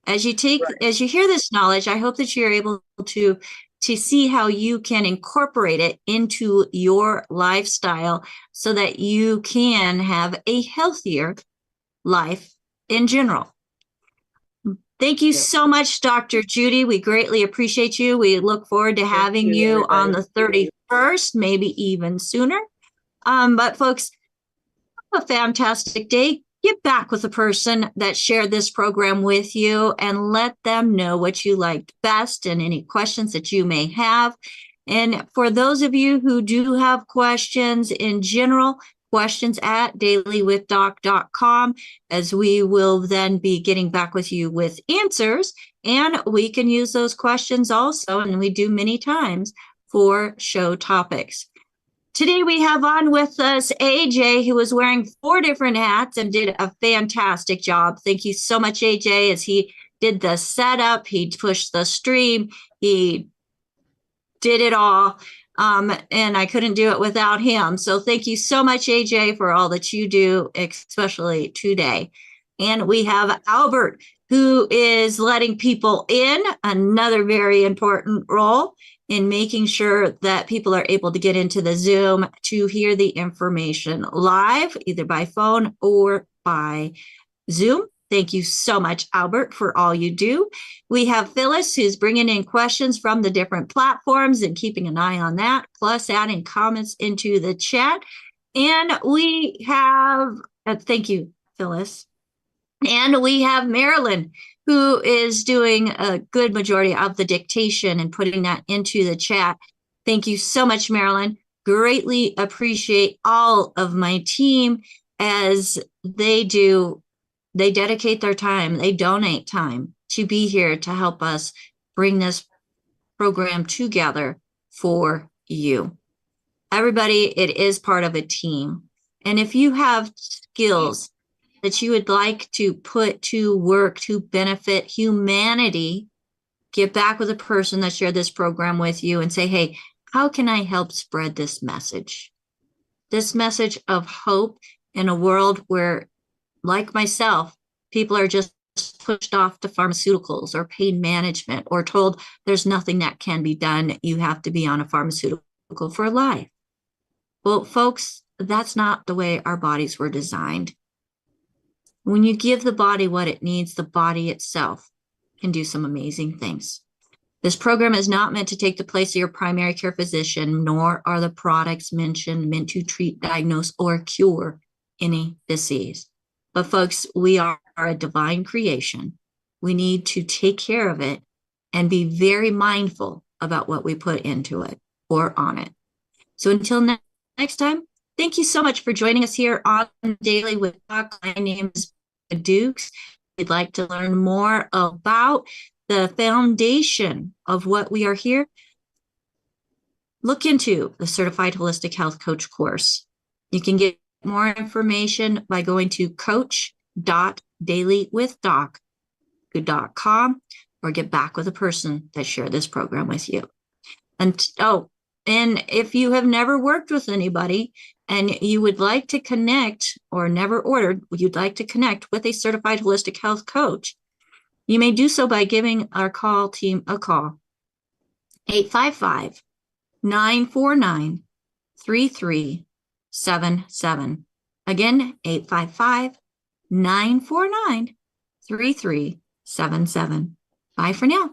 As you hear this knowledge, I hope that you're able to see how you can incorporate it into your lifestyle so that you can have a healthier life in general. Thank you so much, Dr. Judy. We greatly appreciate you. We look forward to having you on the 31st, maybe even sooner. But folks, have a fantastic day. Get back with the person that shared this program with you and let them know what you liked best and any questions that you may have. And for those of you who do have questions in general, questions at dailywithdoc.com, as we will then be getting back with you with answers. And we can use those questions also, and we do many times, for show topics. Today we have on with us AJ, who was wearing 4 different hats and did a fantastic job. Thank you so much, AJ, as he did the setup, he pushed the stream, he did it all, and I couldn't do it without him. So thank you so much, AJ, for all that you do, especially today. And we have Albert, who is letting people in, another very important role in making sure that people are able to get into the Zoom to hear the information live, either by phone or by Zoom. Thank you so much, Albert, for all you do. We have Phyllis, who's bringing in questions from the different platforms and keeping an eye on that, plus adding comments into the chat. And we have, thank you, Phyllis. And we have Marilyn, who is doing a good majority of the dictation and putting that into the chat. Thank you so much, Marilyn. Greatly appreciate all of my team as they dedicate their time, they donate time to be here to help us bring this program together for you. Everybody, it is part of a team. And if you have skills that you would like to put to work to benefit humanity, get back with a person that shared this program with you and say, hey, how can I help spread this message? This message of hope in a world where, like myself, people are just pushed off to pharmaceuticals or pain management or told there's nothing that can be done. You have to be on a pharmaceutical for life. Well, folks, that's not the way our bodies were designed. When you give the body what it needs, the body itself can do some amazing things. This program is not meant to take the place of your primary care physician, nor are the products mentioned meant to treat, diagnose, or cure any disease. But folks, we are a divine creation. We need to take care of it and be very mindful about what we put into it or on it. So until next time, thank you so much for joining us here on Daily with Doc. My name is Dukes. If you'd like to learn more about the foundation of what we are here, look into the Certified Holistic Health Coach course. You can get more information by going to coach.dailywithdoc.com or get back with a person that shared this program with you. And if you have never worked with anybody and you would like to connect or never ordered, you'd like to connect with a certified holistic health coach, you may do so by giving our call team a call. 855-949-3377. Again, 855-949-3377. Bye for now.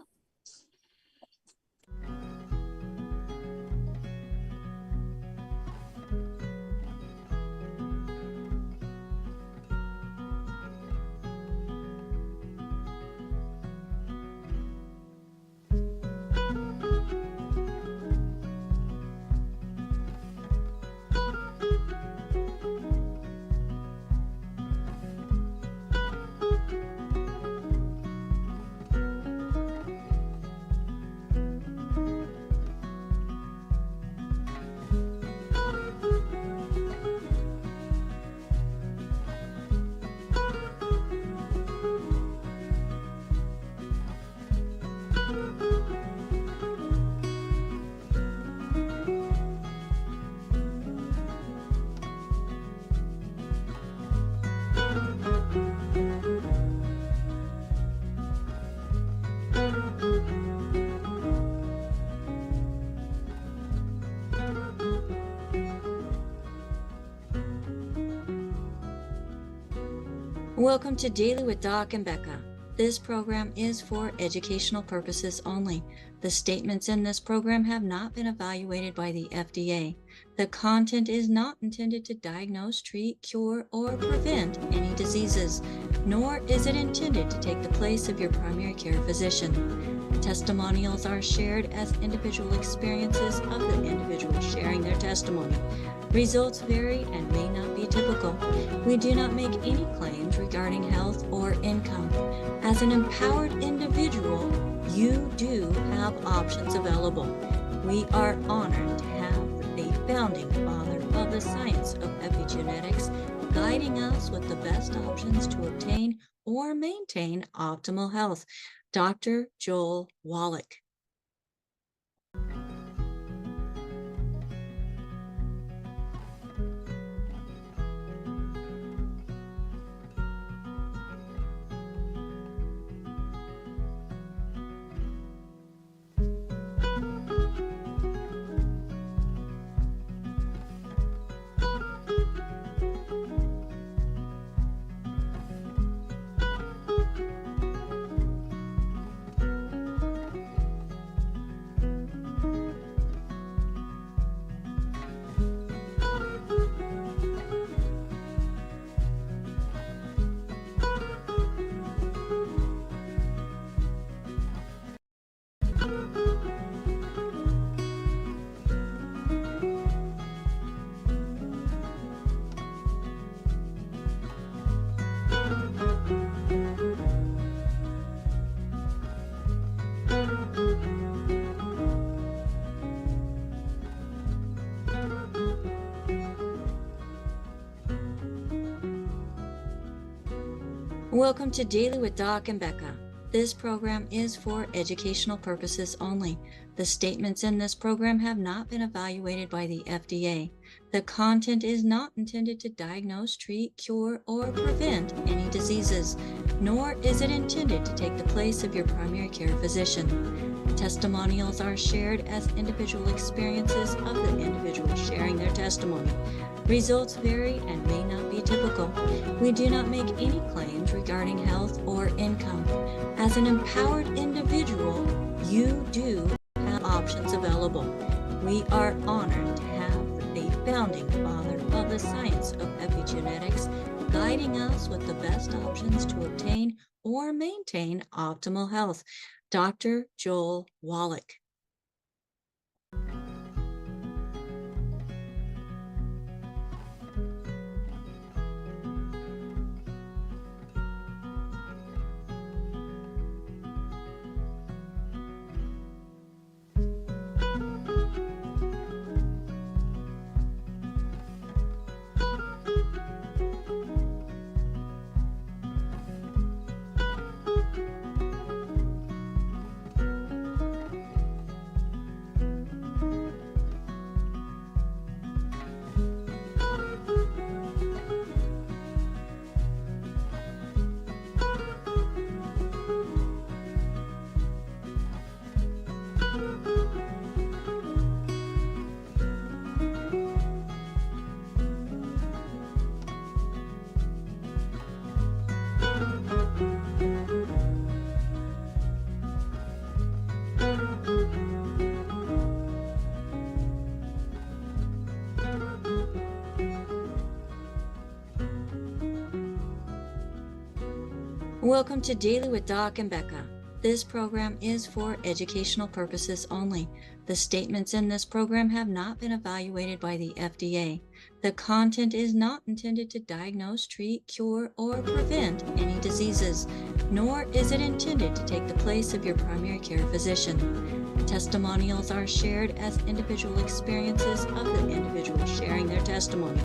Welcome to Daily with Doc and Becca. This program is for educational purposes only. The statements in this program have not been evaluated by the FDA. The content is not intended to diagnose, treat, cure, or prevent any diseases, nor is it intended to take the place of your primary care physician. Testimonials are shared as individual experiences of the individual sharing their testimony. Results vary and may not be typical. We do not make any claims regarding health or income. As an empowered individual, you do have options available. We are honored to have the founding father of the science of epigenetics guiding us with the best options to obtain or maintain optimal health, Dr. Joel Wallach. Welcome to Daily with Doc and Becca. This program is for educational purposes only. The statements in this program have not been evaluated by the FDA. The content is not intended to diagnose, treat, cure, or prevent any diseases, nor is it intended to take the place of your primary care physician. Testimonials are shared as individual experiences of the individual sharing their testimony. Results vary and may not be typical. We do not make any claims regarding health or income. As an empowered individual, you do have options available. We are honored to have the founding father of the science of epigenetics guiding us with the best options to obtain or maintain optimal health, Dr. Joel Wallach. Welcome to Daily with Doc and Becca. This program is for educational purposes only. The statements in this program have not been evaluated by the FDA. The content is not intended to diagnose, treat, cure, or prevent any diseases, nor is it intended to take the place of your primary care physician. Testimonials are shared as individual experiences of the individual sharing their testimony.